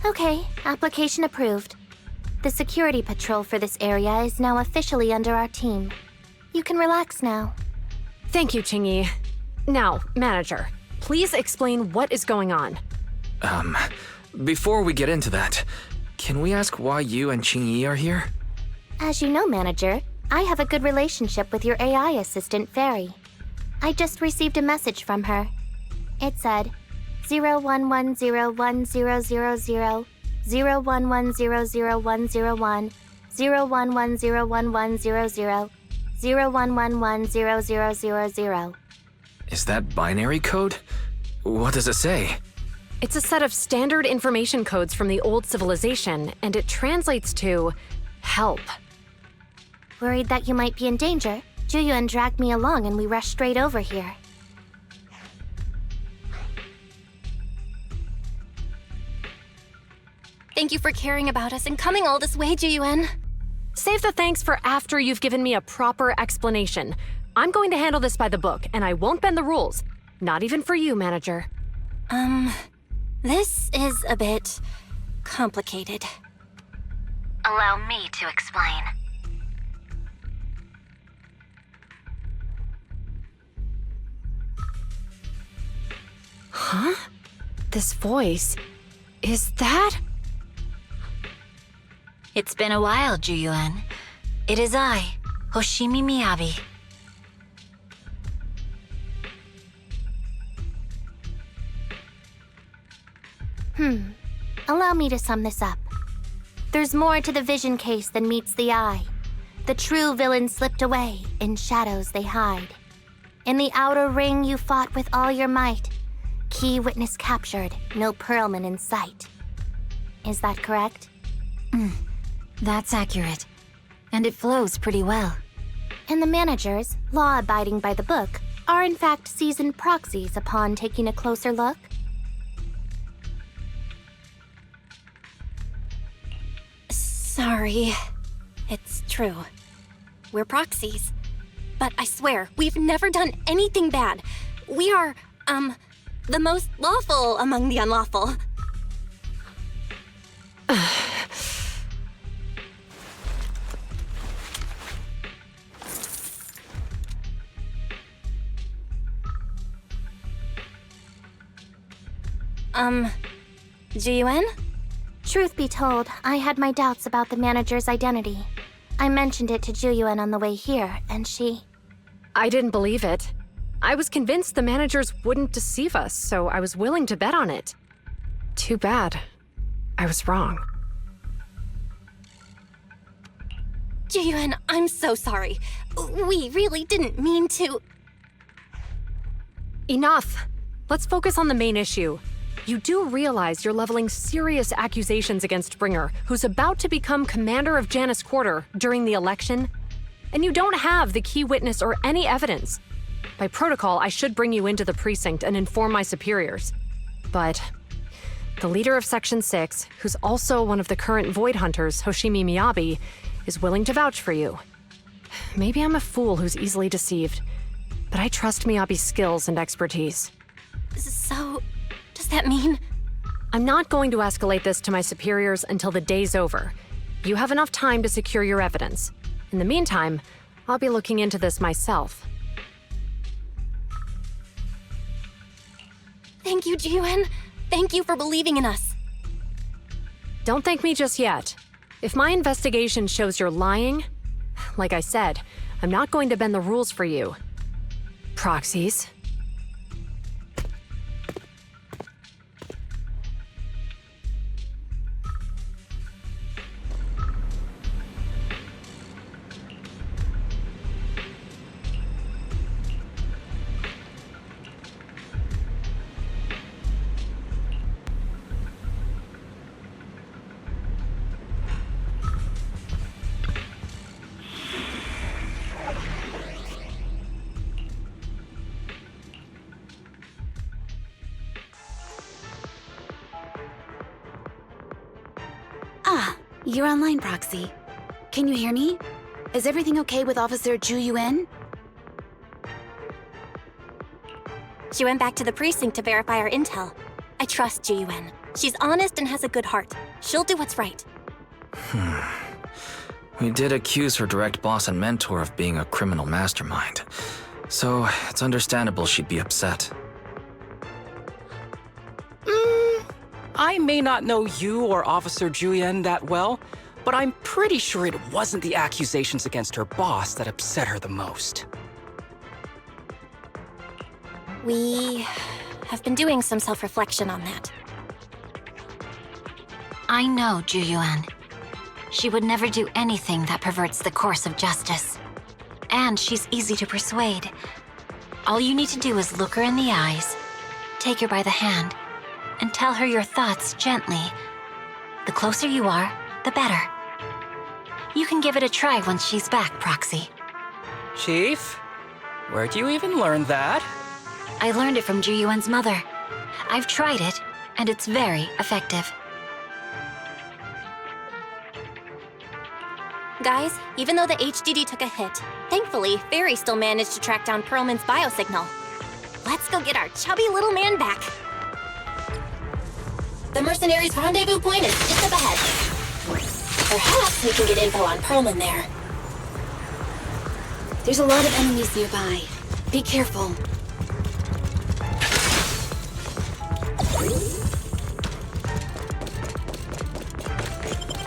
Okay, application approved. The security patrol for this area is now officially under our team. You can relax now. Thank you, Qingyi. Now, manager, please explain what is going on. Before we get into that, can we ask why you and Qingyi are here? As you know, manager, I have a good relationship with your AI assistant, Fairy. I just received a message from her. It said, 011010000, 011000101, 011011100, 011100000. Is that binary code? What does it say? It's a set of standard information codes from the old civilization, and it translates to help. Worried that you might be in danger, Juyuan dragged me along and we rushed straight over here. Thank you for caring about us and coming all this way, Juyuan. Save the thanks for after you've given me a proper explanation. I'm going to handle this by the book, and I won't bend the rules. Not even for you, manager. This is a bit complicated. Allow me to explain. Huh? This voice... is that... It's been a while, Juyuan. It is I, Hoshimi Miyabi. Allow me to sum this up. There's more to the vision case than meets the eye. The true villain slipped away, in shadows they hide. In the outer ring you fought with all your might. Key witness captured, no Perlman in sight. Is that correct? That's accurate. And it flows pretty well. And the managers, law-abiding by the book, are in fact seasoned proxies upon taking a closer look? Sorry. It's true. We're proxies. But I swear, we've never done anything bad. We are, the most lawful among the unlawful. Juyuan? Truth be told, I had my doubts about the manager's identity. I mentioned it to Juyuan on the way here, and she... I didn't believe it. I was convinced the managers wouldn't deceive us, so I was willing to bet on it. Too bad. I was wrong. Juyuan, I'm so sorry. We really didn't mean to... Enough! Let's focus on the main issue. You do realize you're leveling serious accusations against Bringer, who's about to become commander of Janus Quarter during the election? And you don't have the key witness or any evidence. By protocol, I should bring you into the precinct and inform my superiors. But the leader of Section 6, who's also one of the current Void Hunters, Hoshimi Miyabi, is willing to vouch for you. Maybe I'm a fool who's easily deceived, but I trust Miyabi's skills and expertise. So... does that mean... I'm not going to escalate this to my superiors until the day's over. You have enough time to secure your evidence. In the meantime, I'll be looking into this myself. Thank you, Juyuan. Thank you for believing in us. Don't thank me just yet. If my investigation shows you're lying, like I said, I'm not going to bend the rules for you. Proxies. You're online, Proxy. Can you hear me? Is everything okay with Officer Juyuan? She went back to the precinct to verify our intel. I trust Juyuan. She's honest and has a good heart. She'll do what's right. We did accuse her direct boss and mentor of being a criminal mastermind. So, it's understandable she'd be upset. I may not know you or Officer Juyuan that well, but I'm pretty sure it wasn't the accusations against her boss that upset her the most. We have been doing some self-reflection on that. I know Ju Yuan. She would never do anything that perverts the course of justice. And she's easy to persuade. All you need to do is look her in the eyes, take her by the hand, and tell her your thoughts gently. The closer you are, the better. You can give it a try once she's back, Proxy. Chief? Where'd you even learn that? I learned it from Ju Yuan's mother. I've tried it, and it's very effective. Guys, even though the HDD took a hit, thankfully, Fairy still managed to track down Perlman's biosignal. Let's go get our chubby little man back. The mercenaries' rendezvous point is just up ahead. Perhaps we can get info on Perlman there. There's a lot of enemies nearby. Be careful.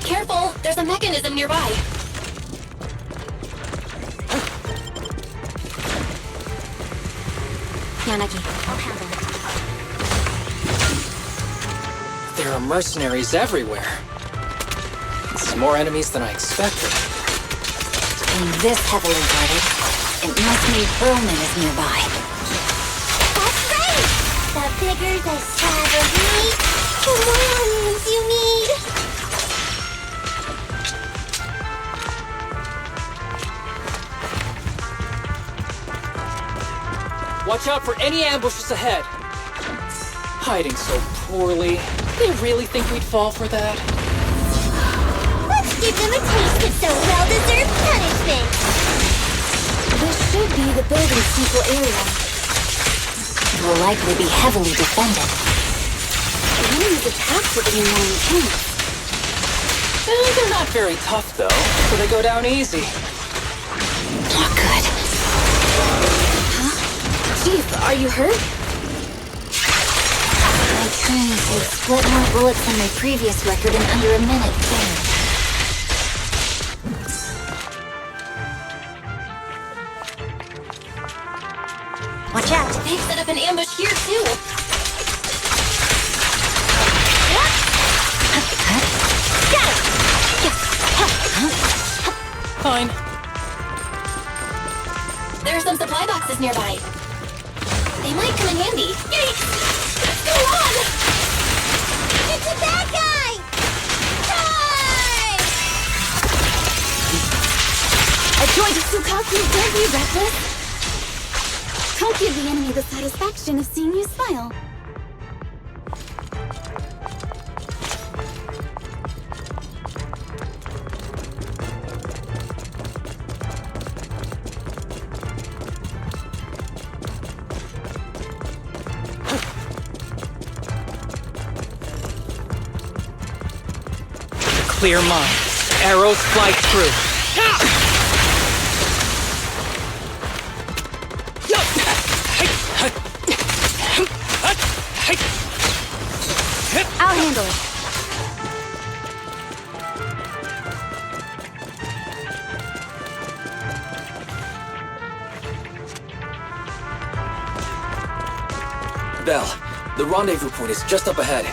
Careful, there's a mechanism nearby. Yanagi, I'll handle it. There are mercenaries everywhere. It's more enemies than I expected. Being this heavily guarded, it must mean Perlman is nearby. That's right! The bigger the slab of meat, the more onions you need. Watch out for any ambushes ahead. Hiding so poorly. They really think we'd fall for that? Let's give them a taste of some well-deserved punishment. This should be the building's central area. It will likely be heavily defended. The enemy's attacks are getting more intense. They're not very tough, though, so they go down easy. Not good. Chief, are you hurt? My training will split more bullets than my previous record in under a minute. Watch out, they've set up an ambush here too. Got it! Fine. There are some supply boxes nearby. They might come in handy. Yikes! What's going on? It's a bad guy! Die! A joint of Tsukaki, don't be reckless. Don't give the enemy the satisfaction of seeing you smile. Clear mind. Arrows fly through. I'll handle it. Belle, the rendezvous point is just up ahead.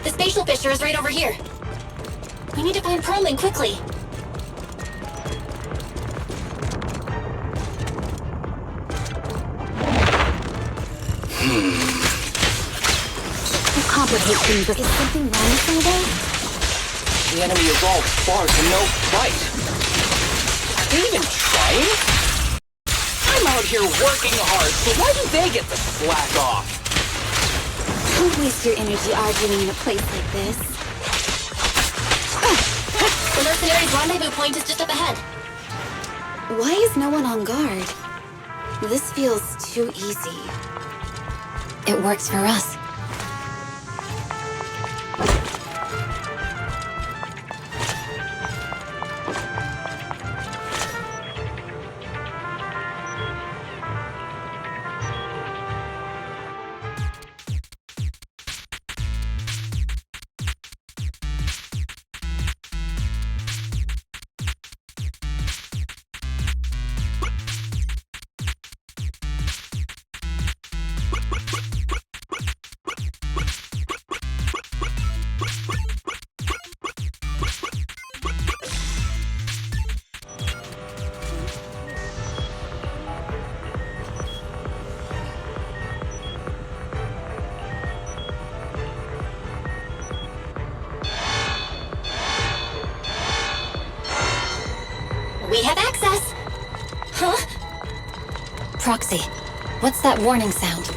The spatial fissure is right over here. We need to find Perlman quickly. You complicate things. Is something wrong with some of that? The enemy evolved far to no fight. Are they even trying? I'm out here working hard, so why do they get the slack off? Don't waste your energy arguing in a place like this. The mercenaries' rendezvous point is just up ahead. Why is no one on guard? This feels too easy. It works for us. We have access! Huh? Proxy, what's that warning sound?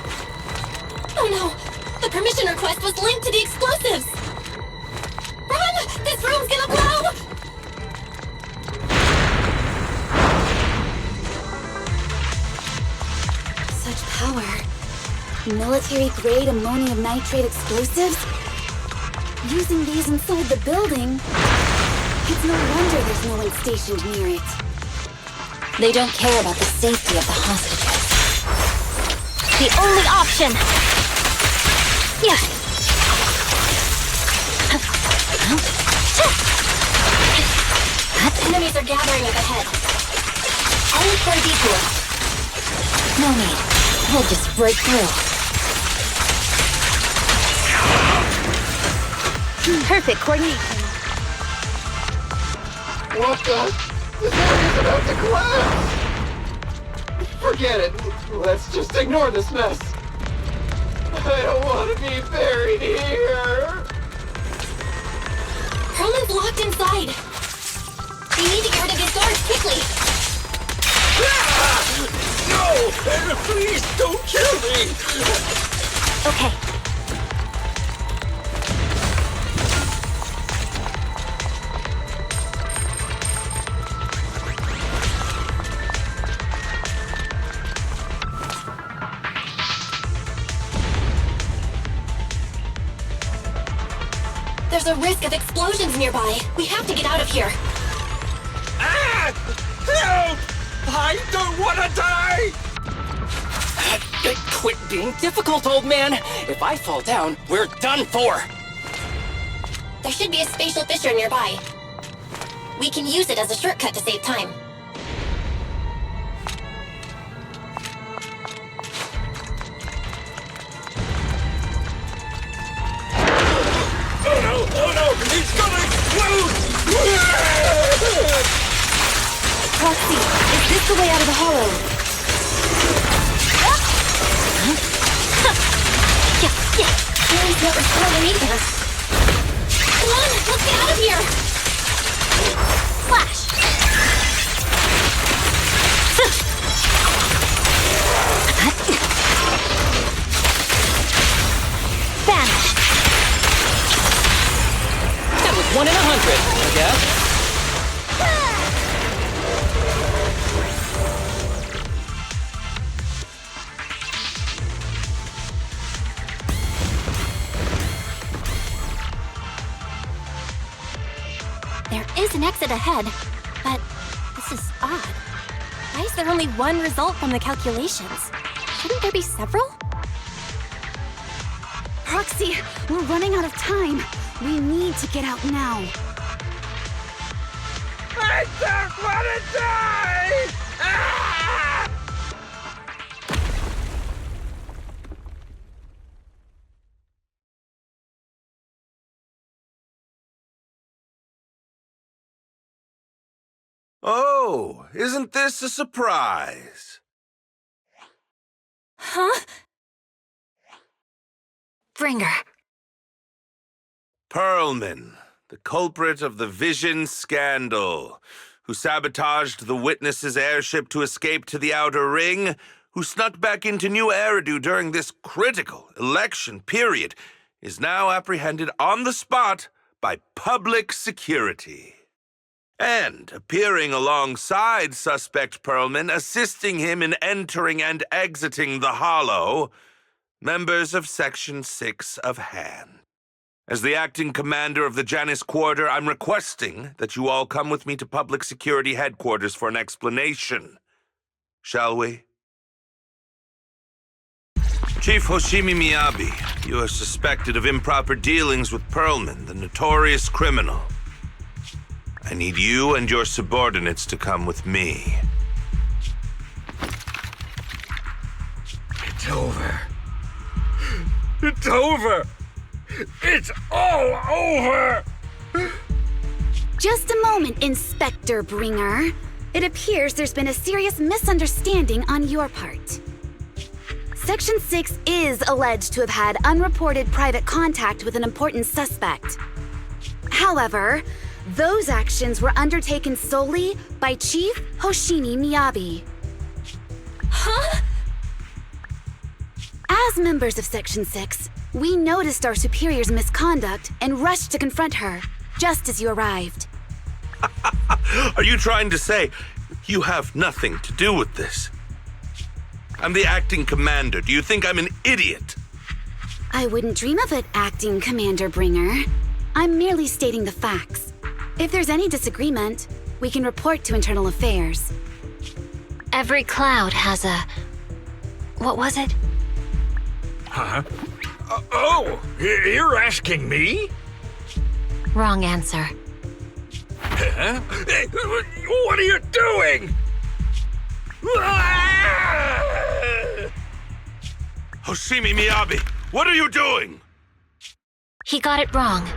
Oh no! The permission request was linked to the explosives! Run! This room's gonna blow! Such power. Military-grade ammonium nitrate explosives? Using these inside the building? It's no wonder there's no one stationed near it. They don't care about the safety of the hostages. The only option! Yeah. Enemies are gathering up ahead. I'll look for a detour. No need. We'll just break through. Perfect coordination. What the? This area's about to collapse! Forget it. Let's just ignore this mess. I don't want to be buried here. Perlman's locked inside. We need to get rid of his guards quickly. No! Please don't kill me! Okay. There's a risk of explosions nearby. We have to get out of here. Ah! Help! I don't want to die! Quit being difficult, old man! If I fall down, we're done for! There should be a spatial fissure nearby. We can use it as a shortcut to save time. Oh no! It's gonna explode! Proxy, is this the way out of the hollow? He's not responding either. Come on, let's get out of here! Flash! Vanish! That was 1 in 100, I guess. There is an exit ahead, but this is odd. Why is there only one result from the calculations? Shouldn't there be several? Proxy, we're running out of time. We need to get out now. I don't want to die! Ah! Oh, isn't this a surprise? Huh? Bringer. Perlman, the culprit of the Vision scandal, who sabotaged the Witness's airship to escape to the Outer Ring, who snuck back into New Eridu during this critical election period, is now apprehended on the spot by public security. And appearing alongside suspect Perlman, assisting him in entering and exiting the Hollow, members of Section 6 of Han. As the acting commander of the Janus Quarter, I'm requesting that you all come with me to Public Security Headquarters for an explanation. Shall we? Chief Hoshimi Miyabi, you are suspected of improper dealings with Perlman, the notorious criminal. I need you and your subordinates to come with me. It's over. It's over! It's all over! Just a moment, Inspector Bringer. It appears there's been a serious misunderstanding on your part. Section 6 is alleged to have had unreported private contact with an important suspect. However, those actions were undertaken solely by Chief Hoshimi Miyabi. Huh? As members of Section 6, we noticed our superior's misconduct and rushed to confront her, just as you arrived. Are you trying to say you have nothing to do with this? I'm the acting commander. Do you think I'm an idiot? I wouldn't dream of it, Acting Commander Bringer. I'm merely stating the facts. If there's any disagreement, we can report to Internal Affairs. Every cloud has a... what was it? Huh? You're asking me? Wrong answer. Huh? What are you doing? Hoshimi Miyabi, what are you doing? He got it wrong,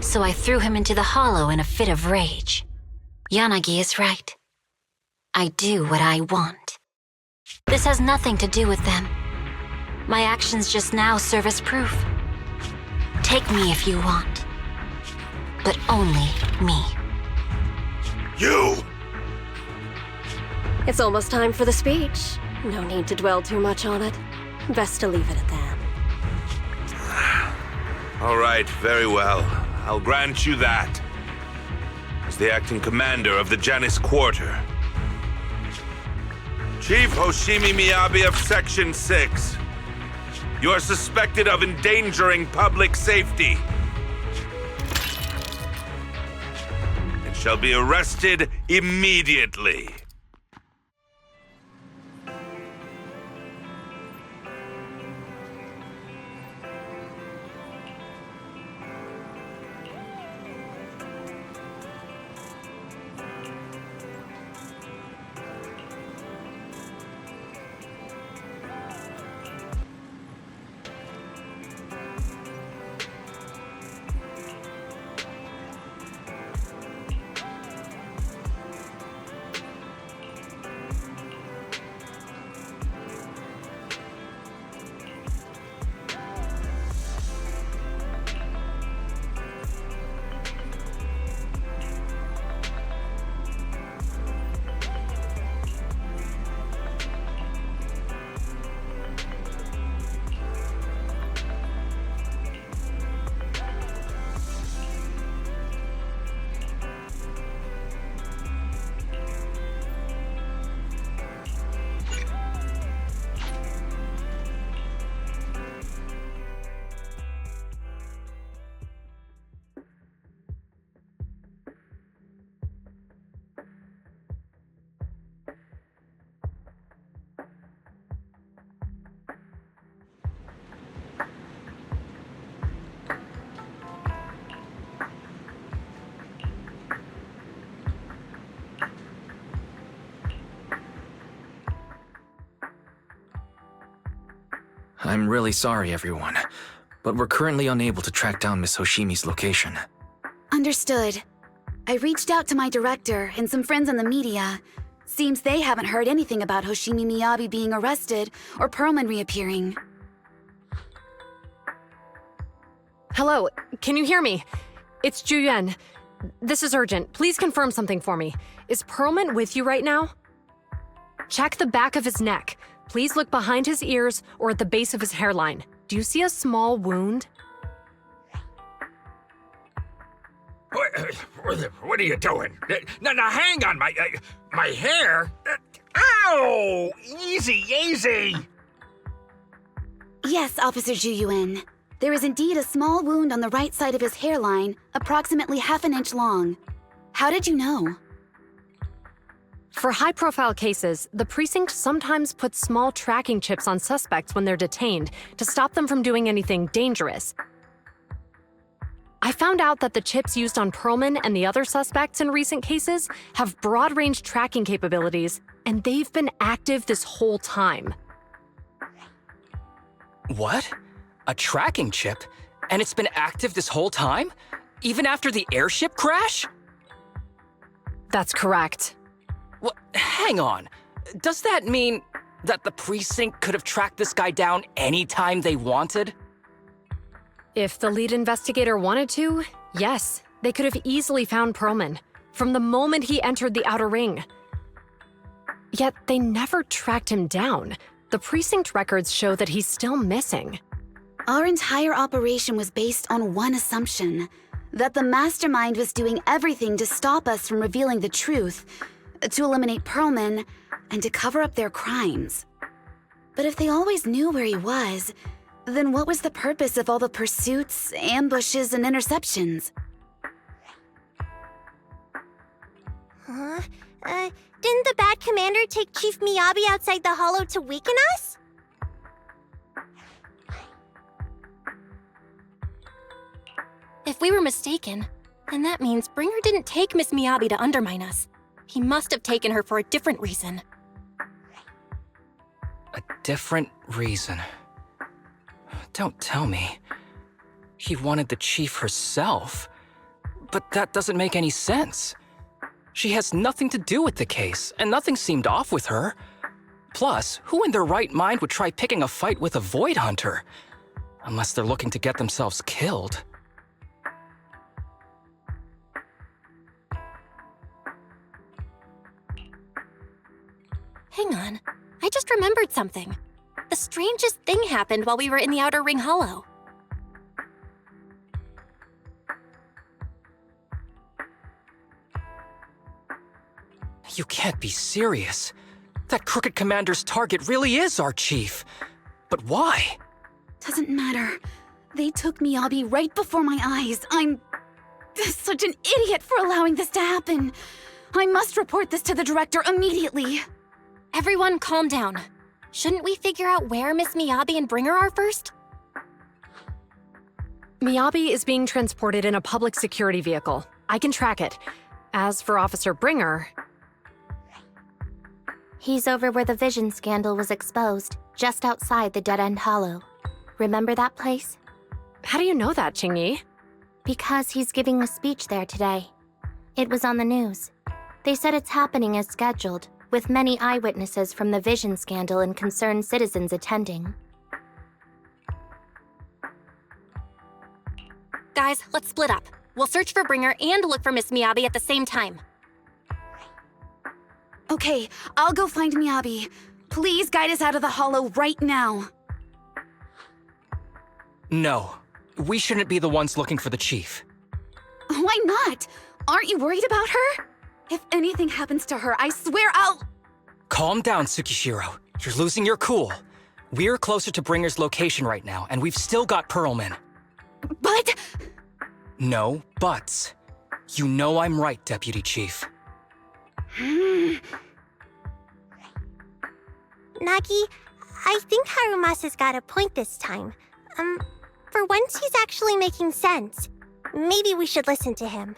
so I threw him into the hollow in a fit of rage. Yanagi is right. I do what I want. This has nothing to do with them. My actions just now serve as proof. Take me if you want. But only me. You! It's almost time for the speech. No need to dwell too much on it. Best to leave it at that. All right, very well. I'll grant you that. As the acting commander of the Janus Quarter. Chief Hoshimi Miyabi of Section 6. You are suspected of endangering public safety. And shall be arrested immediately. I'm really sorry, everyone, but we're currently unable to track down Miss Hoshimi's location. Understood. I reached out to my director and some friends in the media. Seems they haven't heard anything about Hoshimi Miyabi being arrested or Perlman reappearing. Hello, can you hear me? It's Yuan. This is urgent. Please confirm something for me. Is Perlman with you right now? Check the back of his neck. Please look behind his ears or at the base of his hairline. Do you see a small wound? What are you doing? Now, hang on, my hair? Ow! Easy! Yes, Officer Zhu Yuan. There is indeed a small wound on the right side of his hairline, approximately ½ an inch long. How did you know? For high-profile cases, the precinct sometimes puts small tracking chips on suspects when they're detained to stop them from doing anything dangerous. I found out that the chips used on Perlman and the other suspects in recent cases have broad-range tracking capabilities, and they've been active this whole time. What? A tracking chip? And it's been active this whole time? Even after the airship crash? That's correct. What? Hang on. Does that mean that the precinct could have tracked this guy down anytime they wanted? If the lead investigator wanted to, yes, they could have easily found Perlman from the moment he entered the outer ring. Yet they never tracked him down. The precinct records show that he's still missing. Our entire operation was based on one assumption, that the mastermind was doing everything to stop us from revealing the truth, to eliminate Perlman, and to cover up their crimes. But if they always knew where he was, then what was the purpose of all the pursuits, ambushes, and interceptions? Huh? Didn't the bad commander take Chief Miyabi outside the hollow to weaken us? If we were mistaken, then that means Bringer didn't take Miss Miyabi to undermine us. He must have taken her for a different reason. A different reason? Don't tell me. He wanted the chief herself. But that doesn't make any sense. She has nothing to do with the case, and nothing seemed off with her. Plus, who in their right mind would try picking a fight with a Void Hunter? Unless they're looking to get themselves killed. Hang on, I just remembered something. The strangest thing happened while we were in the Outer Ring Hollow. You can't be serious. That crooked commander's target really is our chief. But why? Doesn't matter. They took Miyabi right before my eyes. I'm such an idiot for allowing this to happen. I must report this to the director immediately. Everyone calm down. Shouldn't we figure out where Miss Miyabi and Bringer are first? Miyabi is being transported in a public security vehicle. I can track it. As for Officer Bringer... He's over where the vision scandal was exposed, just outside the dead-end hollow. Remember that place? How do you know that, Qingyi? Because he's giving a speech there today. It was on the news. They said it's happening as scheduled, with many eyewitnesses from the vision scandal and concerned citizens attending. Guys, let's split up. We'll search for Bringer and look for Miss Miyabi at the same time. Okay, I'll go find Miyabi. Please guide us out of the hollow right now. No, we shouldn't be the ones looking for the chief. Why not? Aren't you worried about her? If anything happens to her, I swear I'll... Calm down, Tsukishiro. You're losing your cool. We're closer to Bringer's location right now, and we've still got Perlman. But... No buts. You know I'm right, Deputy Chief. Nagi, I think Harumasa's got a point this time. For once he's actually making sense. Maybe we should listen to him.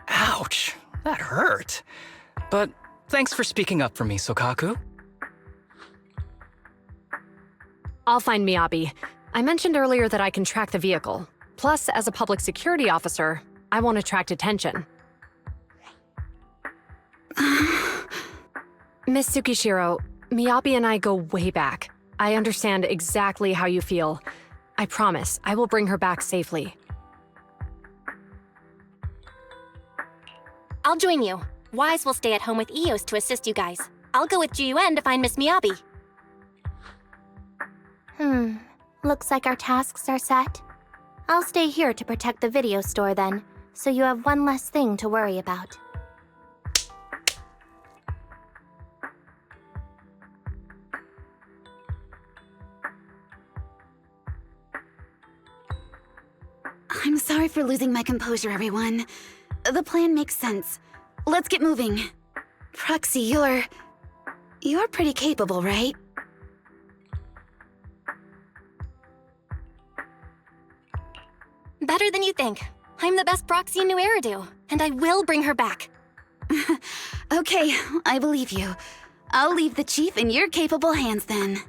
Ouch, that hurt. But thanks for speaking up for me, Sokaku. I'll find Miyabi. I mentioned earlier that I can track the vehicle. Plus, as a public security officer, I won't attract attention. Miss Tsukishiro, Miyabi and I go way back. I understand exactly how you feel. I promise, I will bring her back safely. I'll join you. Wise will stay at home with Eos to assist you guys. I'll go with GUN to find Miss Miyabi. Looks like our tasks are set. I'll stay here to protect the video store then, so you have one less thing to worry about. I'm sorry for losing my composure, everyone. The plan makes sense. Let's get moving. Proxy, you're pretty capable, right? Better than you think. I'm the best proxy in New Eridu, and I will bring her back. Okay, I believe you. I'll leave the chief in your capable hands then.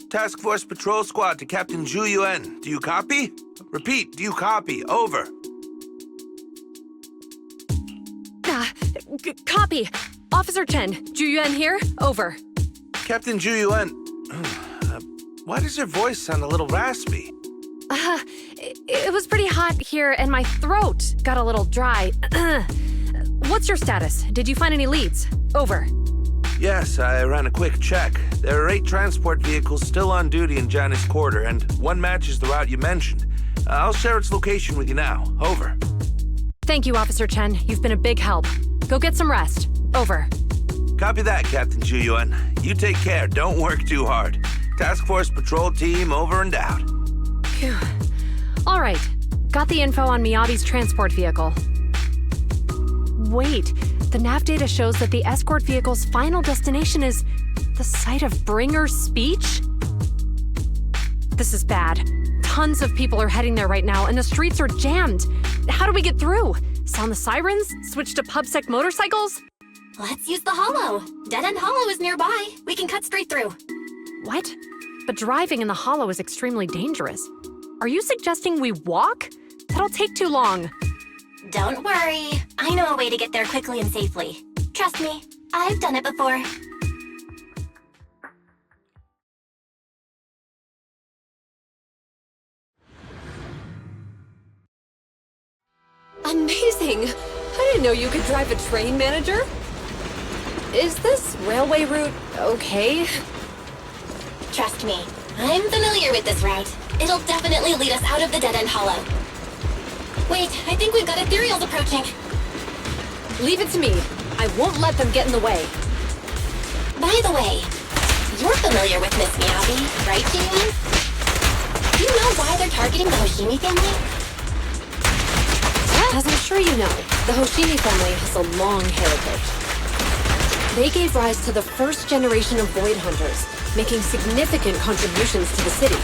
Task Force Patrol Squad to Captain Zhu Yuan. Do you copy? Repeat, do you copy? Over. Copy. Officer Chen, Zhu Yuan here. Over. Captain Zhu Yuan, why does your voice sound a little raspy? It was pretty hot here, and my throat got a little dry. What's your status? Did you find any leads? Over. Yes, I ran a quick check. There are 8 transport vehicles still on duty in Janus Quarter, and one matches the route you mentioned. I'll share its location with you now. Over. Thank you, Officer Chen. You've been a big help. Go get some rest. Over. Copy that, Captain Zhu Yuan. You take care. Don't work too hard. Task Force Patrol Team over and out. Phew. All right. Got the info on Miyabi's transport vehicle. Wait. The nav data shows that the escort vehicle's final destination is the site of Bringer's speech? This is bad. Tons of people are heading there right now, and the streets are jammed. How do we get through? Sound the sirens? Switch to PubSec motorcycles? Let's use the hollow. Dead End Hollow is nearby. We can cut straight through. What? But driving in the hollow is extremely dangerous. Are you suggesting we walk? That'll take too long. Don't worry. I know a way to get there quickly and safely. Trust me, I've done it before. Amazing! I didn't know you could drive a train, manager. Is this railway route okay? Trust me, I'm familiar with this route. It'll definitely lead us out of the Dead End Hollow. Wait, I think we've got ethereals approaching. Leave it to me. I won't let them get in the way. By the way, you're familiar with Miss Miyabi, right, Yuan? Do you know why they're targeting the Hoshimi family? As I'm sure you know, the Hoshimi family has a long heritage. They gave rise to the first generation of Void Hunters, making significant contributions to the city.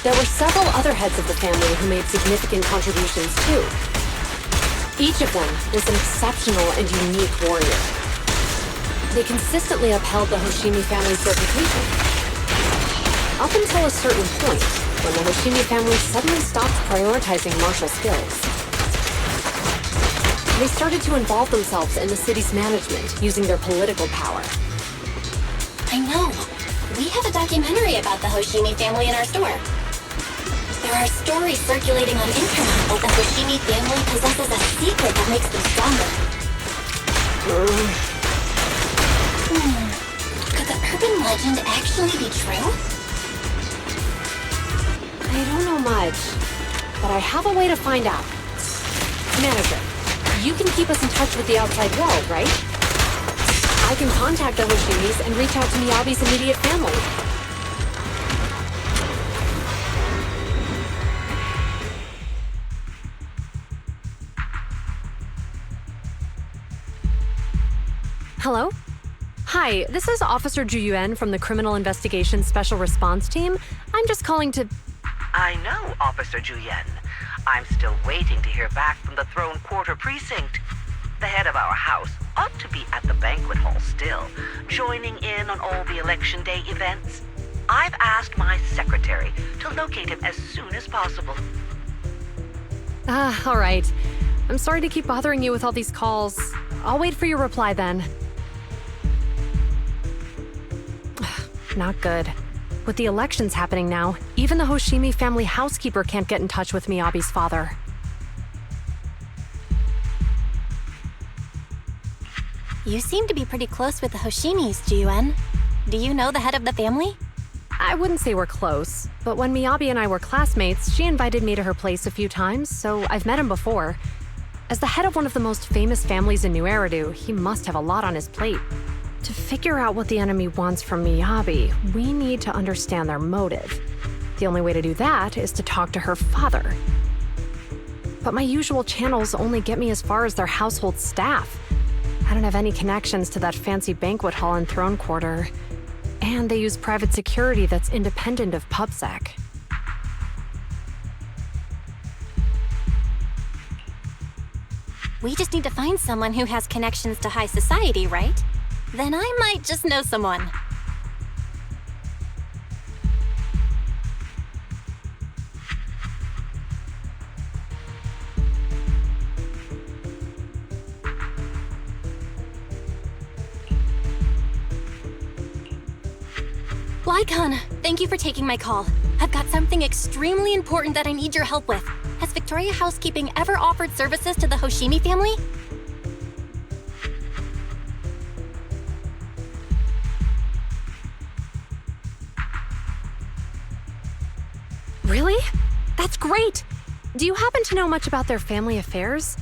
There were several other heads of the family who made significant contributions too. Each of them was an exceptional and unique warrior. They consistently upheld the Hoshimi family's reputation. Up until a certain point, when the Hoshimi family suddenly stopped prioritizing martial skills. They started to involve themselves in the city's management, using their political power. I know. We have a documentary about the Hoshimi family in our store. There are stories circulating on internet that the Hoshimi family possesses a secret that makes them stronger. Could the urban legend actually be true? I don't know much, but I have a way to find out. Manager, you can keep us in touch with the outside world, right? I can contact the Hoshimis and reach out to Miyabi's immediate family. Hello? Hi, this is Officer Ju Yuan from the Criminal Investigations Special Response Team. I'm just calling to... I know, Officer Ju Yuan. I'm still waiting to hear back from the Throne Quarter Precinct. The head of our house ought to be at the banquet hall still, joining in on all the Election Day events. I've asked my secretary to locate him as soon as possible. All right. I'm sorry to keep bothering you with all these calls. I'll wait for your reply then. Not good. With the elections happening now, even the Hoshimi family housekeeper can't get in touch with Miyabi's father. You seem to be pretty close with the Hoshimis, Ju Yuan. Do you know the head of the family? I wouldn't say we're close, but when Miyabi and I were classmates, she invited me to her place a few times, so I've met him before. As the head of one of the most famous families in New Eridu, he must have a lot on his plate. To figure out what the enemy wants from Miyabi, we need to understand their motive. The only way to do that is to talk to her father. But my usual channels only get me as far as their household staff. I don't have any connections to that fancy banquet hall in Throne Quarter. And they use private security that's independent of PubSec. We just need to find someone who has connections to high society, right? Then I might just know someone. Lycon, thank you for taking my call. I've got something extremely important that I need your help with. Has Victoria Housekeeping ever offered services to the Hoshimi family? Really? That's great! Do you happen to know much about their family affairs?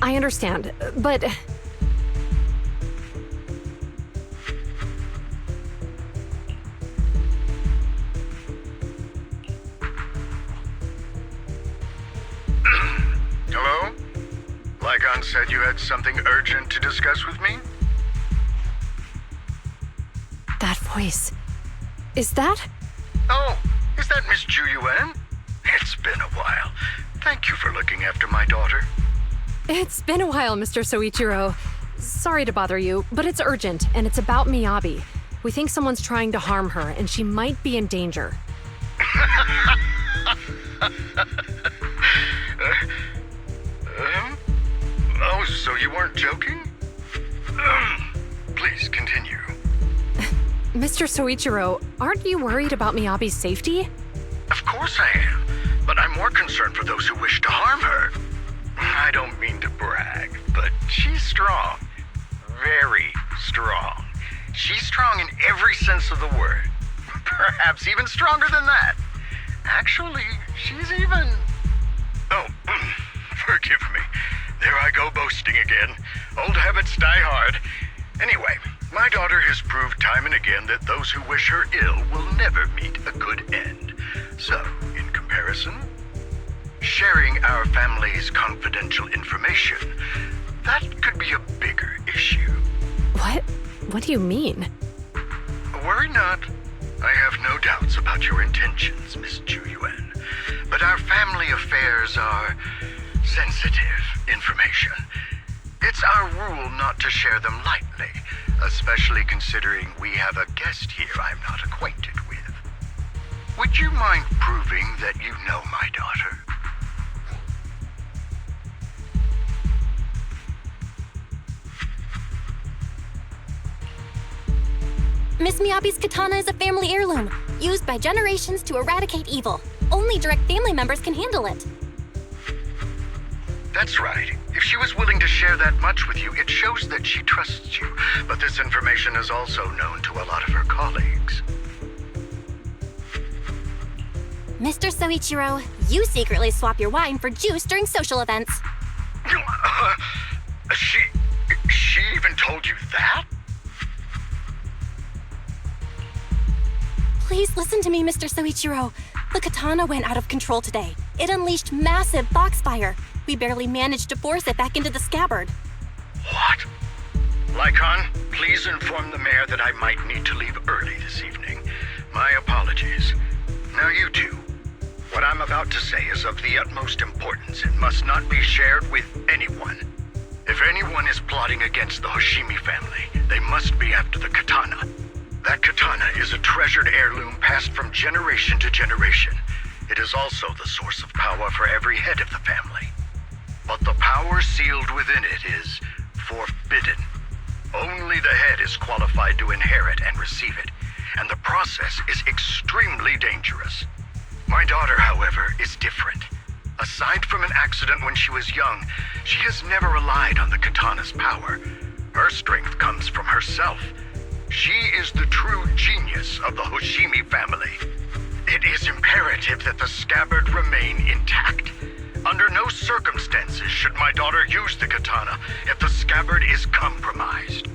I understand, but... Hello? Lycon said you had something urgent to discuss with me? That voice... Is that... Oh, is that Miss Ju Yuan? It's been a while. Thank you for looking after my daughter. It's been a while, Mr. Soichiro. Sorry to bother you, but it's urgent, and it's about Miyabi. We think someone's trying to harm her, and she might be in danger. Oh, so you weren't joking? Please continue. Mr. Soichiro, aren't you worried about Miyabi's safety? Of course I am, but I'm more concerned for those who wish to harm her. I don't mean to brag, but she's strong. Very strong. She's strong in every sense of the word. Perhaps even stronger than that. Actually, she's even... Oh, forgive me. There I go boasting again. Old habits die hard. Anyway, my daughter has proved time and again that those who wish her ill will never meet a good end. So, in comparison, sharing our family's confidential information, that could be a bigger issue. What? What do you mean? Worry not. I have no doubts about your intentions, Miss Ju Yuan. But our family affairs are sensitive information. It's our rule not to share them lightly, especially considering we have a guest here I'm not acquainted with. Would you mind proving that you know my daughter? Miss Miyabi's katana is a family heirloom, used by generations to eradicate evil. Only direct family members can handle it. That's right. If she was willing to share that much with you, it shows that she trusts you. But this information is also known to a lot of her colleagues. Mr. Soichiro, you secretly swap your wine for juice during social events. She even told you that? Please listen to me, Mr. Soichiro. The katana went out of control today. It unleashed massive foxfire. We barely managed to force it back into the scabbard. What? Lycon, please inform the mayor that I might need to leave early this evening. My apologies. Now you two. What I'm about to say is of the utmost importance and must not be shared with anyone. If anyone is plotting against the Hoshimi family, they must be after the katana. That katana is a treasured heirloom passed from generation to generation. It is also the source of power for every head of the family. But the power sealed within it is forbidden. Only the head is qualified to inherit and receive it, and the process is extremely dangerous. My daughter, however, is different. Aside from an accident when she was young, she has never relied on the katana's power. Her strength comes from herself. She is the true genius of the Hoshimi family. It is imperative that the scabbard remain intact. Under no circumstances should my daughter use the katana if the scabbard is compromised.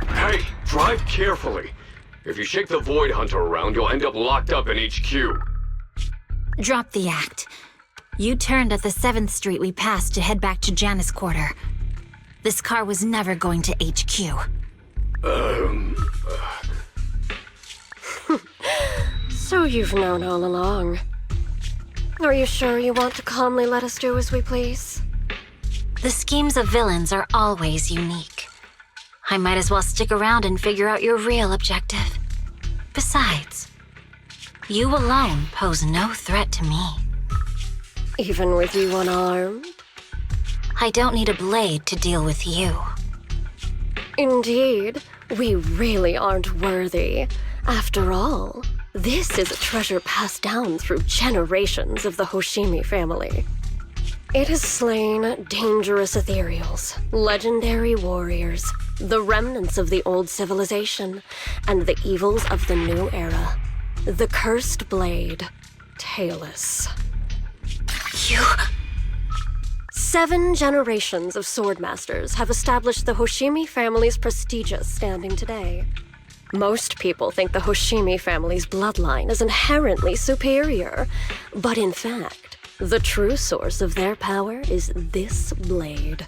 Hey, drive carefully. If you shake the Void Hunter around, you'll end up locked up in HQ. Drop the act. You turned at the 7th Street we passed to head back to Janus Quarter. This car was never going to HQ. So you've known all along. Are you sure you want to calmly let us do as we please? The schemes of villains are always unique. I might as well stick around and figure out your real objective. Besides, you alone pose no threat to me. Even with you unarmed? I don't need a blade to deal with you. Indeed, we really aren't worthy. After all, this is a treasure passed down through generations of the Hoshimi family. It has slain dangerous ethereals, legendary warriors, the remnants of the old civilization, and the evils of the new era. The cursed blade, Tailless. You... 7 generations of swordmasters have established the Hoshimi family's prestigious standing today. Most people think the Hoshimi family's bloodline is inherently superior, but in fact, the true source of their power is this blade.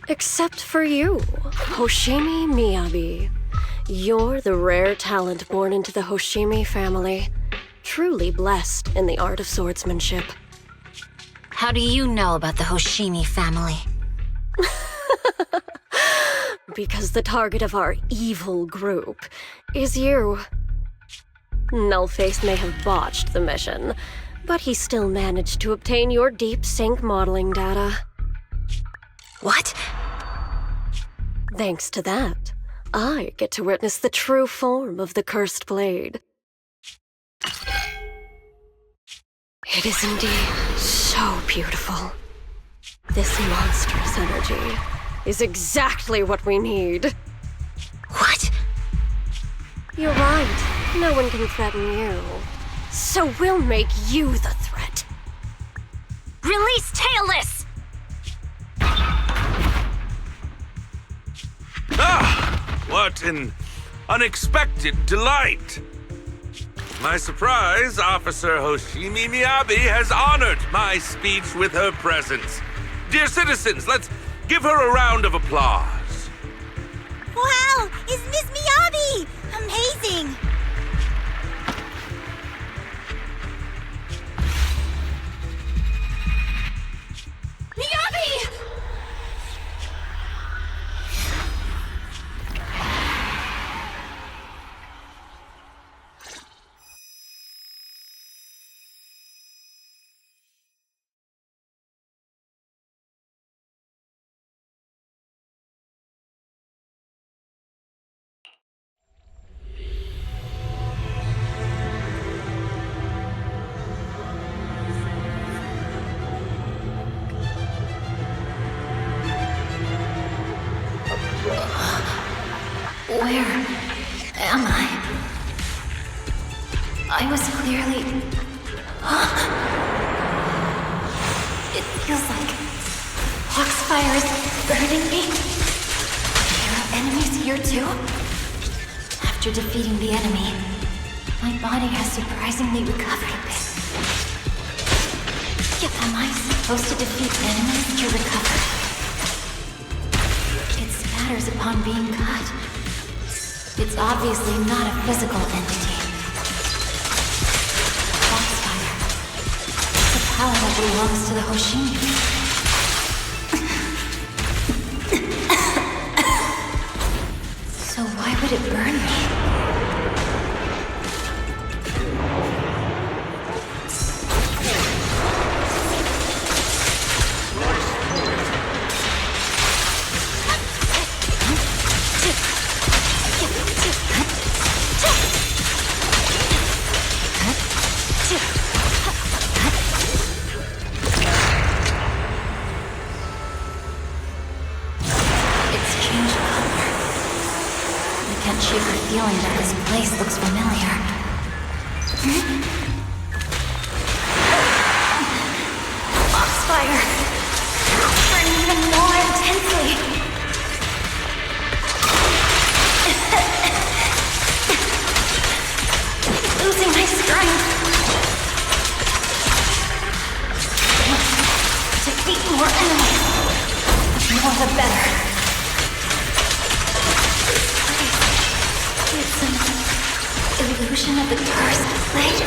Except for you, Hoshimi Miyabi. You're the rare talent born into the Hoshimi family, truly blessed in the art of swordsmanship. How do you know about the Hoshimi family? Because the target of our evil group is you. Nullface may have botched the mission, but he still managed to obtain your deep sync modeling data. What? Thanks to that, I get to witness the true form of the cursed blade. It is indeed so beautiful. This monstrous energy is exactly what we need. What? You're right. No one can threaten you. So we'll make you the threat. Release Tailless! Ah! What an unexpected delight! My surprise, Officer Hoshimi Miyabi has honored my speech with her presence. Dear citizens, let's give her a round of applause. Wow! It's Miss Miyabi! Amazing! Miyabi! Where am I? I was clearly... It feels like Foxfire is burning me. There are enemies here too? After defeating the enemy, my body has surprisingly recovered a bit. Am I supposed to defeat enemies to recover? It spatters upon being cut. It's obviously not a physical entity. Foxfire. The power that belongs to the Hoshimi. So why would it burn me? Feeling that this place looks familiar. Foxfire! Burn even more intensely! Losing my strength! Defeat more enemies! The more the better. It's an illusion of the cursed blade.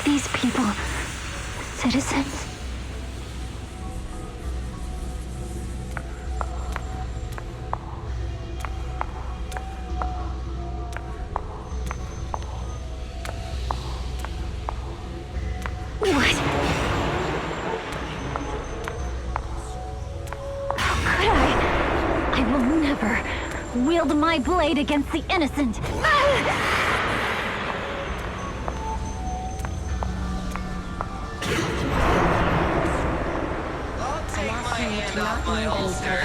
These people, citizens? What? How could I? I will never wield my blade against the innocent. Off my holster.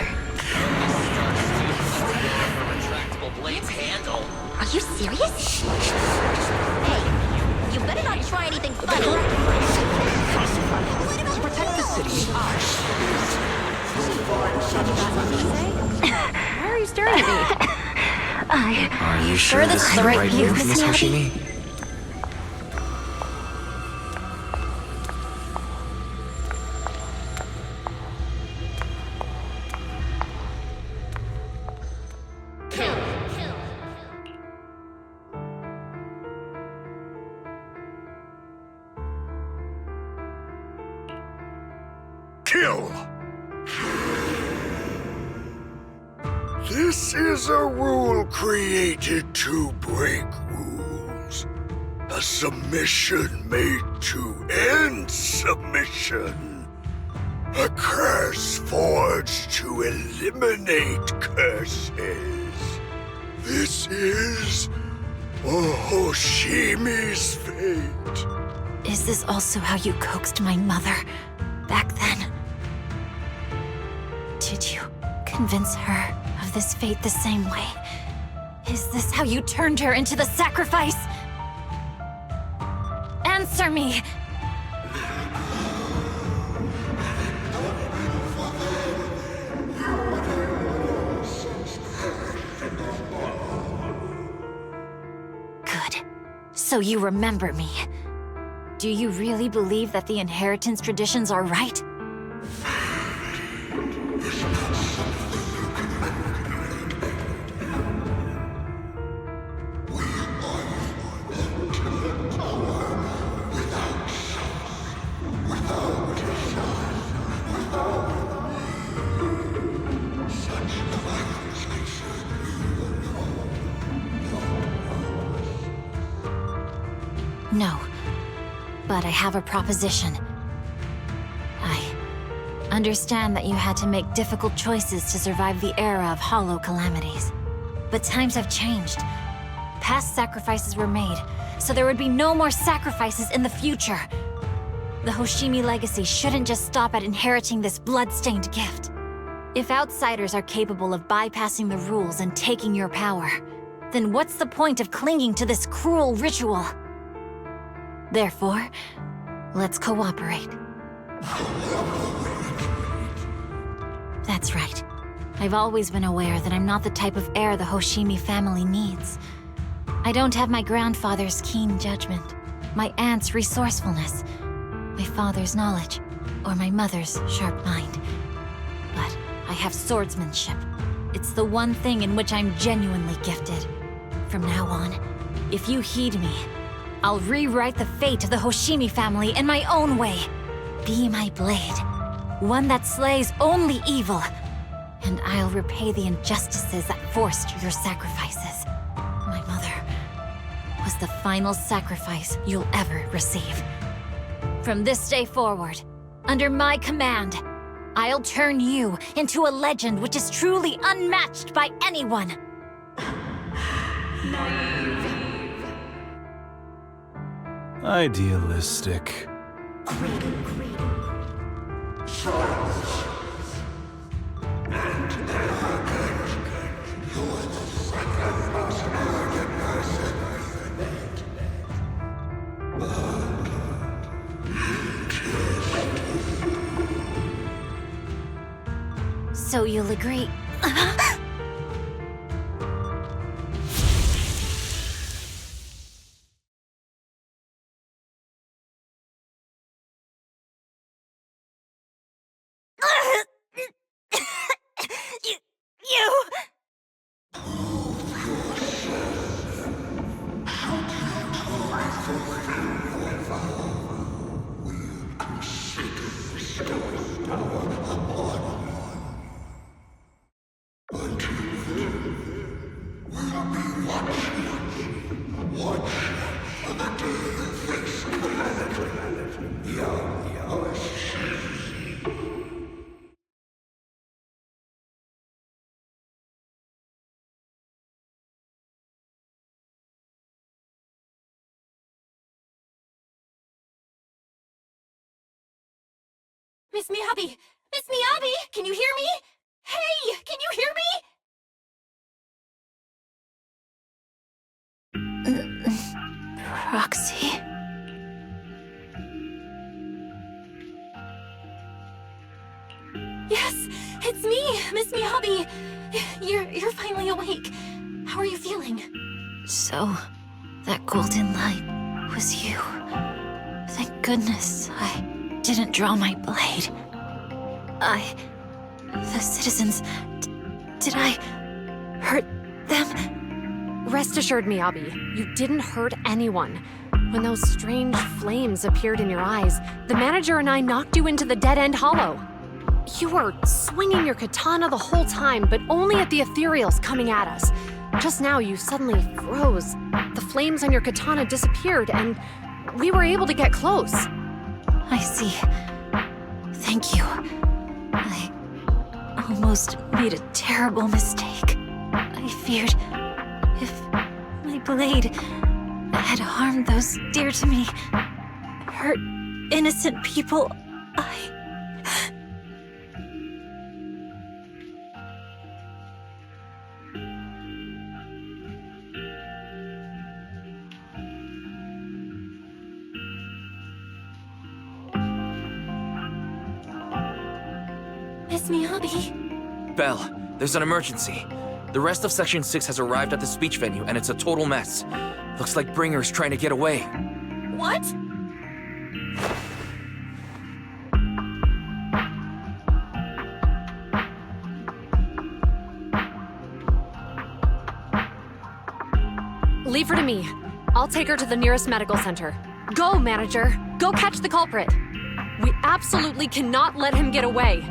blade's handle. Are you serious? Hey, you better not try anything funny. To protect the city, Why are you staring at me? Are you sure this is the right move, Miss Hoshimi? Kill! This is a rule created to break rules. A submission made to end submission. A curse forged to eliminate curses. This is Hoshimi's fate. Is this also how you coaxed my mother back then? Did you convince her of this fate the same way? Is this how you turned her into the sacrifice? Answer me! Good. So you remember me. Do you really believe that the inheritance traditions are right? No. But I have a proposition. I understand that you had to make difficult choices to survive the era of hollow calamities. But times have changed. Past sacrifices were made, so there would be no more sacrifices in the future. The Hoshimi legacy shouldn't just stop at inheriting this blood-stained gift. If outsiders are capable of bypassing the rules and taking your power, then what's the point of clinging to this cruel ritual? Therefore, let's cooperate. That's right. I've always been aware that I'm not the type of heir the Hoshimi family needs. I don't have my grandfather's keen judgment, my aunt's resourcefulness, my father's knowledge, or my mother's sharp mind. But I have swordsmanship. It's the one thing in which I'm genuinely gifted. From now on, if you heed me, I'll rewrite the fate of the Hoshimi family in my own way. Be my blade, one that slays only evil, and I'll repay the injustices that forced your sacrifices. My mother was the final sacrifice you'll ever receive. From this day forward, under my command, I'll turn you into a legend which is truly unmatched by anyone. Idealistic. So you'll agree? Miss Miyabi! Miss Miyabi! Can you hear me? Hey! Can you hear me? Proxy? Yes, it's me, Miss Miyabi. You're finally awake. How are you feeling? So, that golden light was you. Thank goodness I didn't draw my blade. The citizens, did I hurt them? Rest assured, Miyabi, you didn't hurt anyone. When those strange flames appeared in your eyes, the manager and I knocked you into the dead-end hollow. You were swinging your katana the whole time, but only at the ethereals coming at us. Just now, you suddenly froze. The flames on your katana disappeared, and we were able to get close. I see. Thank you. I almost made a terrible mistake. I feared if my blade had harmed those dear to me, hurt innocent people, Miss Miyabi? Belle, there's an emergency. The rest of Section 6 has arrived at the speech venue, and it's a total mess. Looks like Bringer's trying to get away. What? Leave her to me. I'll take her to the nearest medical center. Go, manager. Go catch the culprit. We absolutely cannot let him get away.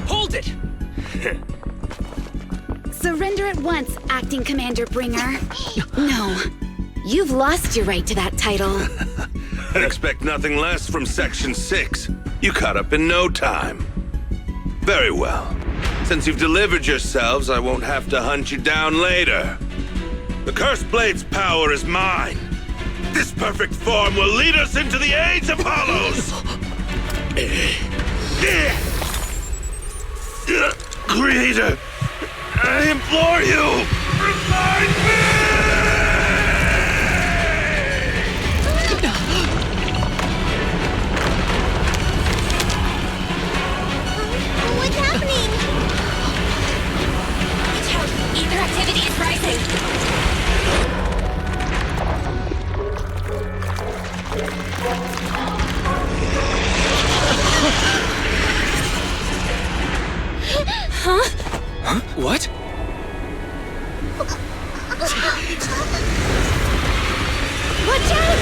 Hold it! Surrender at once, Acting Commander Bringer. No. You've lost your right to that title. I'd expect nothing less from Section 6. You caught up in no time. Very well. Since you've delivered yourselves, I won't have to hunt you down later. The Cursed Blade's power is mine. This perfect form will lead us into the age of hollows! Creator, I implore you, remind me! What's happening? Watch out! Ether activity is rising! Huh? What? Watch out!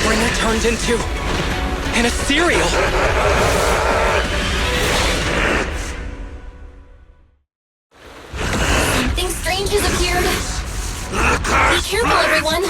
Bringer turned into an ethereal. Something strange has appeared. Be careful, everyone.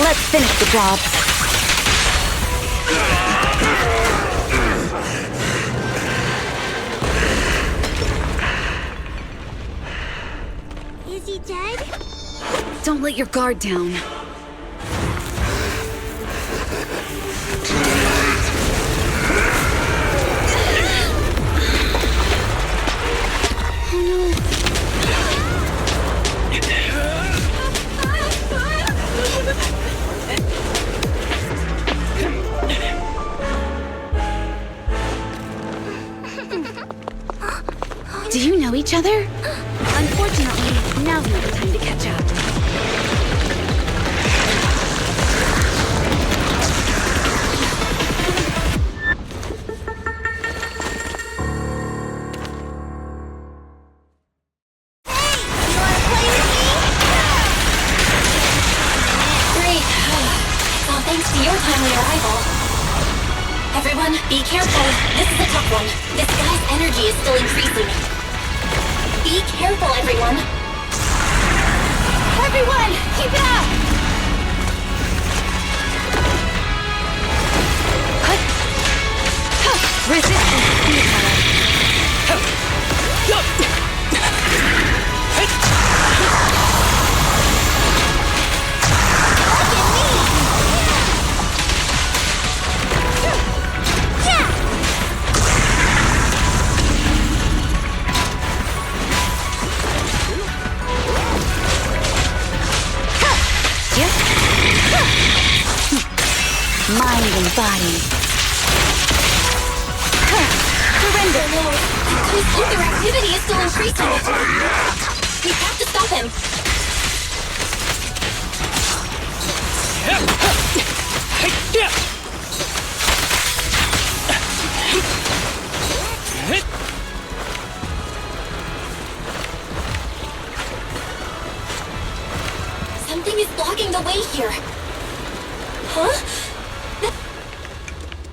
Let's finish the job. Is he dead? Don't let your guard down. Do you know each other? Unfortunately, now's not the time to catch up. Great. Well, thanks to your timely arrival. Everyone, be careful. This is a tough one. This guy's energy is still increasing. Be careful, everyone. Everyone, keep it up! Resistance futile. Mind and body. Surrender! No, his ether activity is still increasing. We have to stop him.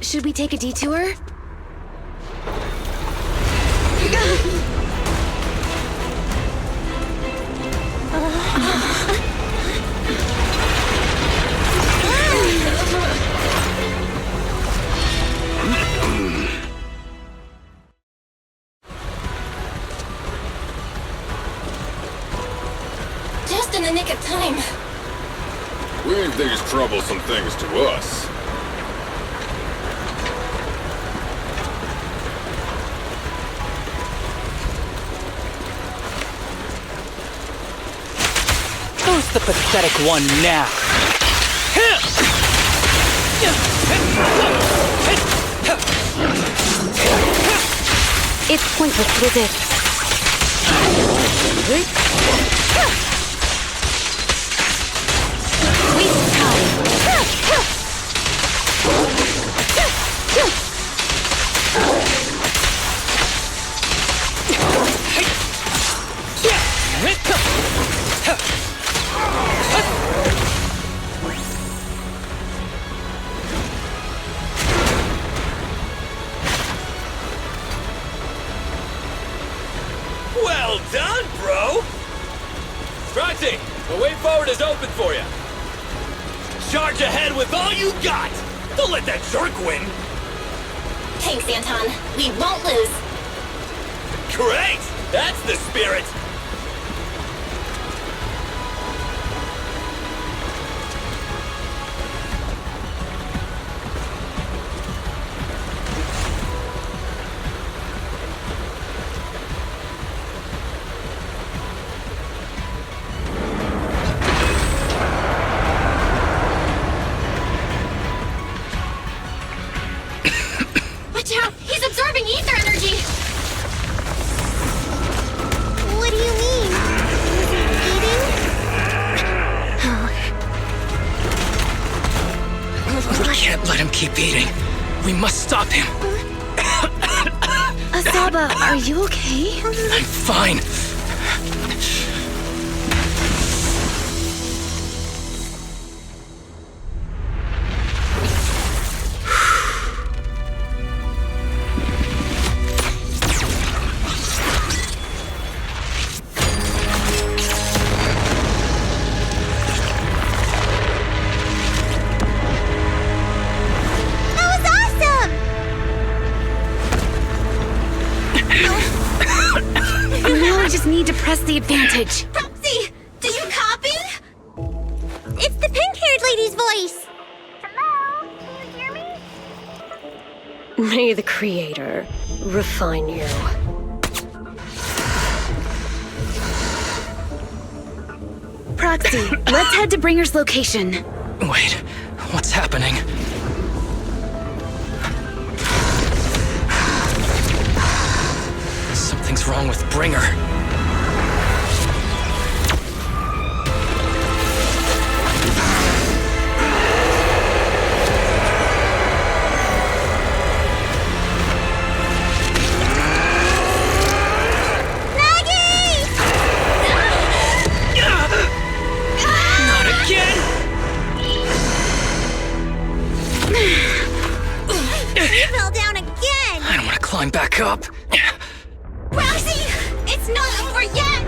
Should we take a detour? Just in the nick of time. Leave these troublesome things to us. Who's the pathetic one now? It's pointless to resist. Waste time. Well done, bro! Roxy, the way forward is open for you. Charge ahead with all you got! Don't let that jerk win! Thanks, Anton. We won't lose. Great! That's the spirit! Watch out! He's absorbing ether energy! What do you mean? We can't let him keep eating. We must stop him. Asaba, are you okay? I'm fine. That was awesome! Now I just need to press the advantage. Proxy, do you copy? It's the pink-haired lady's voice. Hello? Can you hear me? May the Creator refine you. Proxy, let's head to Bringer's location. Wait, what's happening? Something's wrong with Bringer. Not again! You fell down again! I don't want to climb back up. Roxy, it's not over yet!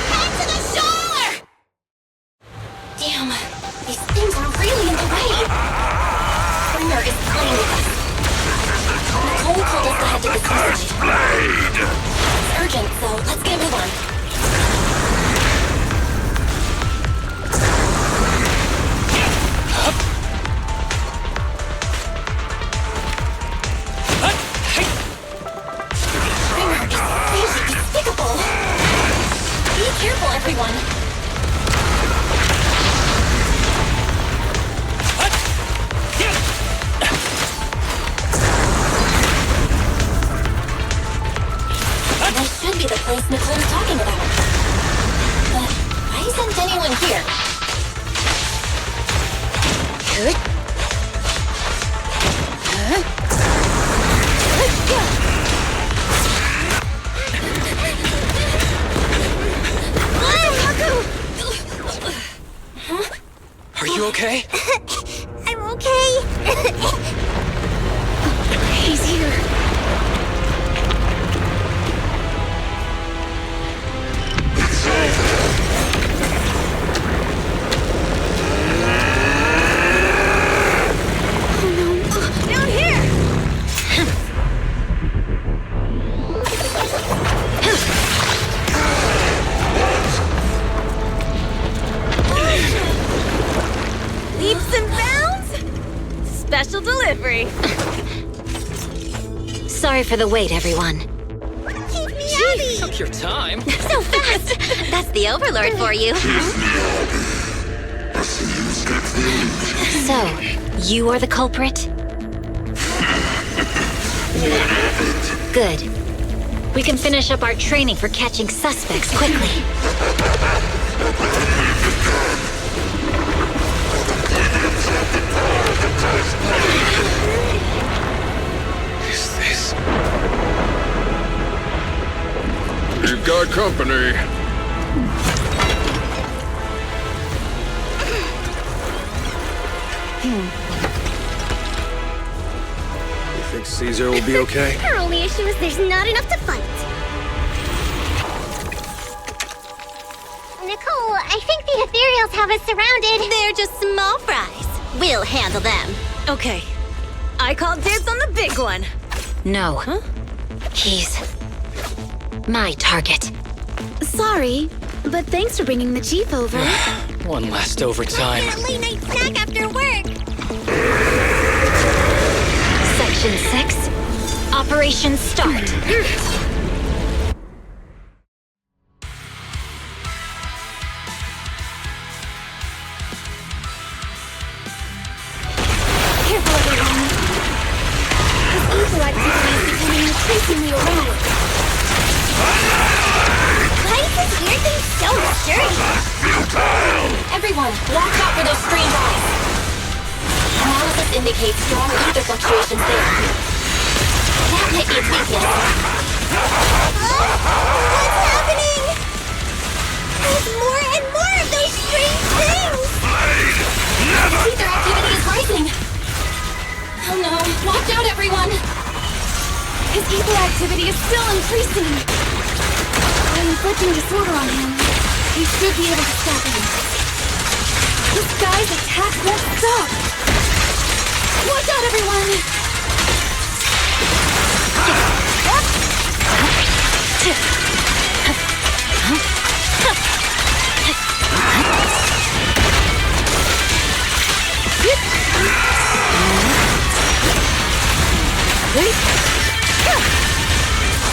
Head to the shore! Damn, these things are really in the way. Bringer is playing with us. Nichole told us to head to the seaside. It's urgent, so let's get a move on. Bringer is crazy despicable. Be careful, everyone. This should be the place Nicholes is talking about. But why isn't anyone here? Are You okay? I'm okay. He's here. Down here! Leaps and bounds? Special delivery. Sorry for the wait, everyone. Keep me happy! Took your time. So fast! That's the Overlord for you. So, you are the culprit? Good. We can finish up our training for catching suspects quickly. Is this? You've got company. You think Caesar will be okay? Our only issue is there's not enough to fight. Nicole, I think the ethereals have us surrounded. They're just small fries. We'll handle them. Okay. I call dibs on the big one. No. Huh? He's my target. Sorry, but thanks for bringing the chief over. One last overtime. That late night snack after work. Section 6. Operation start. Careful, everyone. His evil activity is becoming increasingly erratic. Why is this weird thing so sturdy? Everyone, watch out for those strange eyes. Analysis indicates strong ether fluctuations there. That might be its weakness. What's happening? There's more and more of those strange things! Ether activity is rising. Oh no, watch out everyone! His evil activity is still increasing. By inflicting disorder on him, he should be able to stop him. This guy's attack won't stop. Watch out, everyone!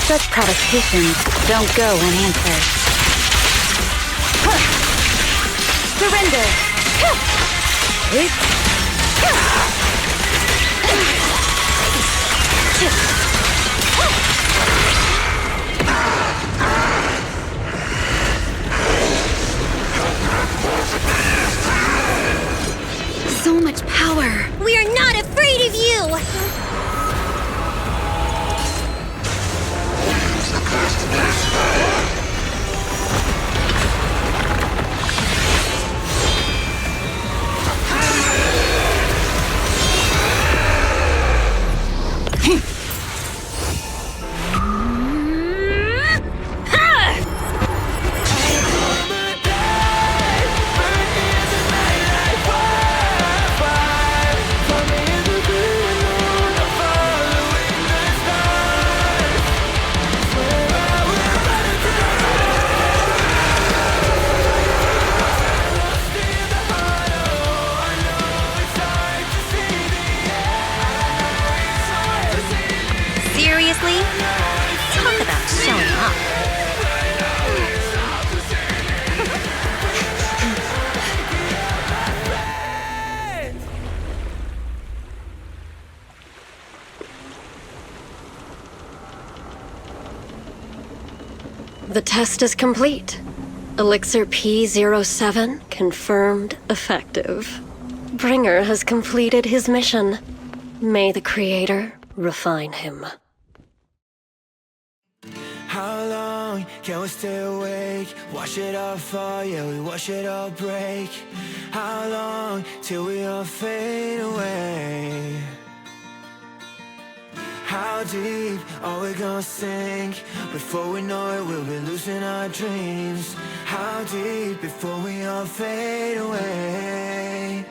Such provocations don't go unanswered. Surrender! So much power! We are not afraid of you! Seriously? Talk about showing off. The test is complete. Elixir P007 confirmed effective. Bringer has completed his mission. May the Creator refine him. How long long can we stay awake? Wash it all fall, yeah, we wash it all break. How long till we all fade away? How deep are we gonna sink? Before we know it, we'll be losing our dreams. How deep before we all fade away?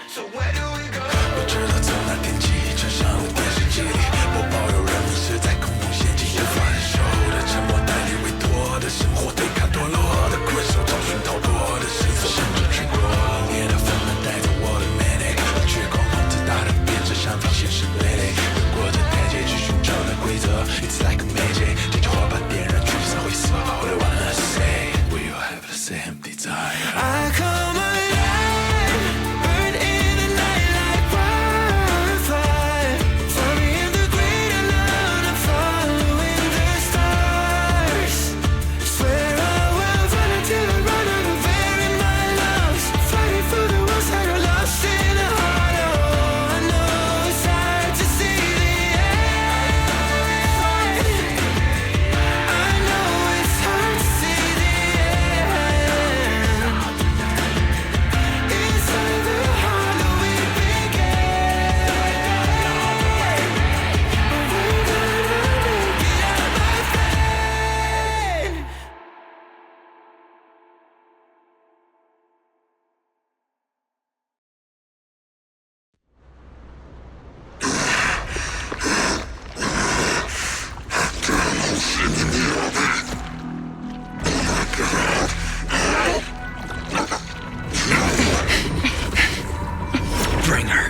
So where do we go? 我知道从那天起，穿上了电视机里，我保有人们是在空中陷阱的反手的沉默，代理委托的生活，对抗堕落的困兽，找寻逃脱的身份，甚至去过冷冽的纷纷，带着我的 manic， 却狂妄自大的变着想法，现实累累，过着台阶去寻找的规则。It's like a magic， 这句话把点燃聚散灰色。All I wanna say， we all have the same desire。I come alive，burn in the night like wildfire。Find me in the great unknown and following the stars。Swear I will run until I run out of air in my lungs。Fighting for the ones that are lost in the hollow。I know it's hard to see the end。I know it's hard to see the end。Inside the hollow we began。We're gonna make it out, my friend。Bring her.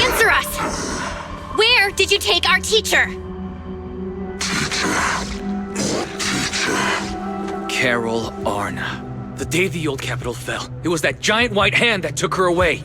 Answer us! Where did you take our teacher? Carol Arna. The day the old capital fell, it was that giant white hand that took her away.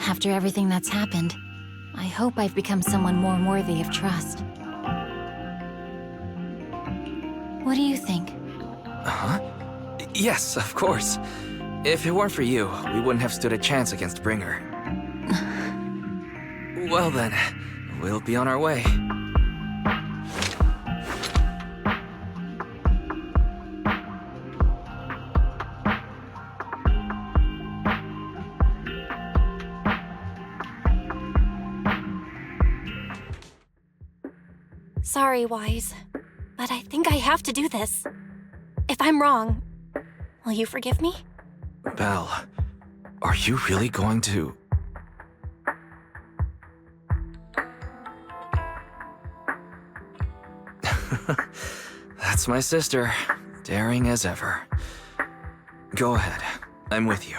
After everything that's happened, I hope I've become someone more worthy of trust. What do you think? Huh? Yes, of course. If it weren't for you, we wouldn't have stood a chance against Bringer. Well then, we'll be on our way. Sorry, Wise, but I think I have to do this. If I'm wrong, will you forgive me? Belle, are you really going to... That's my sister, daring as ever. Go ahead, I'm with you.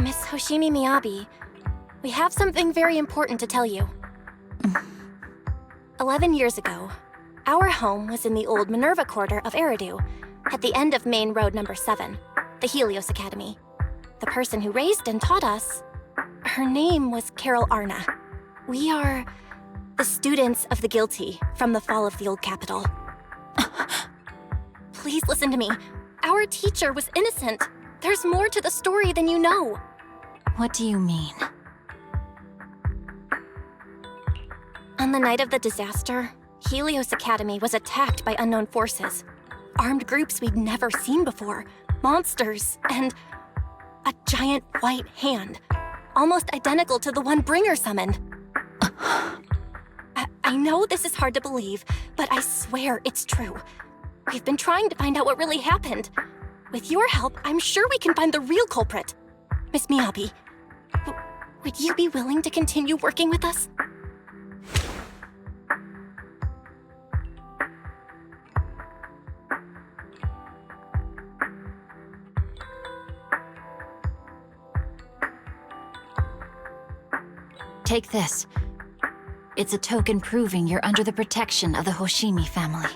Miss Hoshimi Miyabi, we have something very important to tell you. 11 years ago, our home was in the old Minerva Quarter of Eridu, at the end of Main Road number 7, the Helios Academy. The person who raised and taught us, her name was Carol Arna. We are the students of the guilty from the fall of the old capital. Please listen to me. Our teacher was innocent. There's more to the story than you know. What do you mean? On the night of the disaster, Helios Academy was attacked by unknown forces. Armed groups we'd never seen before. Monsters, and a giant white hand. Almost identical to the one Bringer summoned. I know this is hard to believe, but I swear it's true. We've been trying to find out what really happened. With your help, I'm sure we can find the real culprit. Miss Miyabi, would you be willing to continue working with us? Take this. It's a token proving you're under the protection of the Hoshimi family.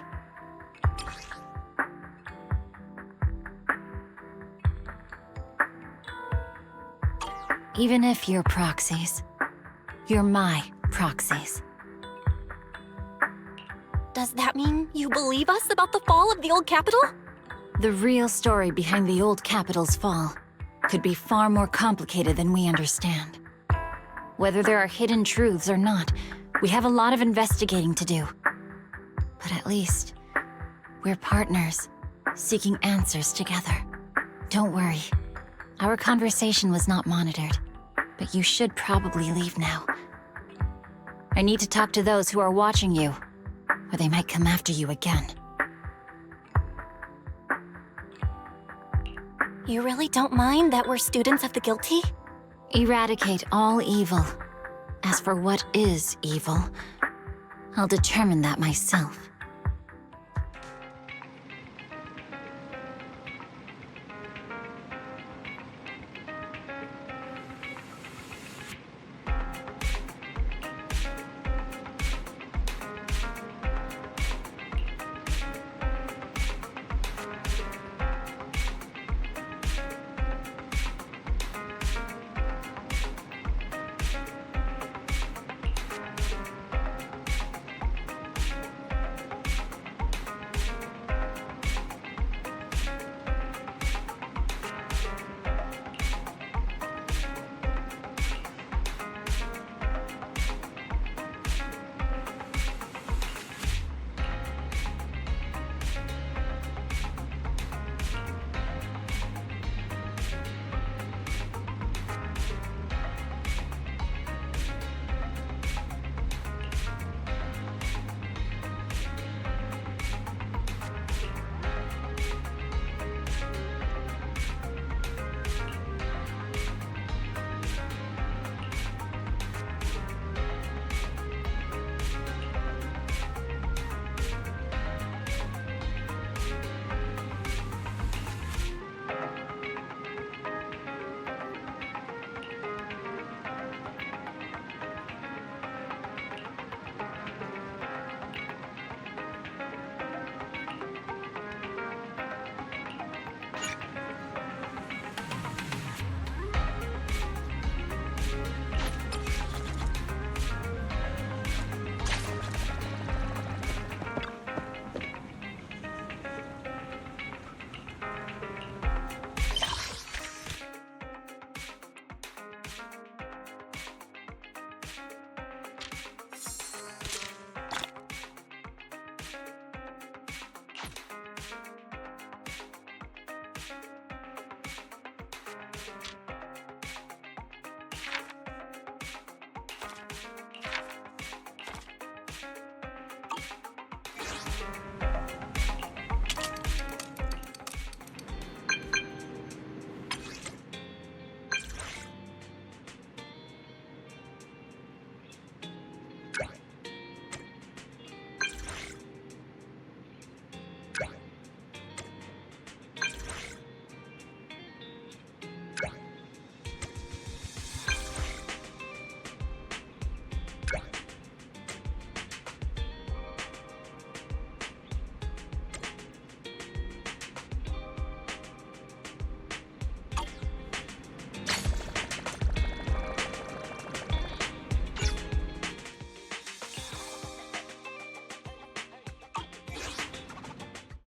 Even if you're proxies, you're my proxies. Does that mean you believe us about the fall of the old capital? The real story behind the old capital's fall could be far more complicated than we understand. Whether there are hidden truths or not, we have a lot of investigating to do. But at least, we're partners, seeking answers together. Don't worry. Our conversation was not monitored, but you should probably leave now. I need to talk to those who are watching you, or they might come after you again. You really don't mind that we're students of the guilty? Eradicate all evil. As for what is evil, I'll determine that myself.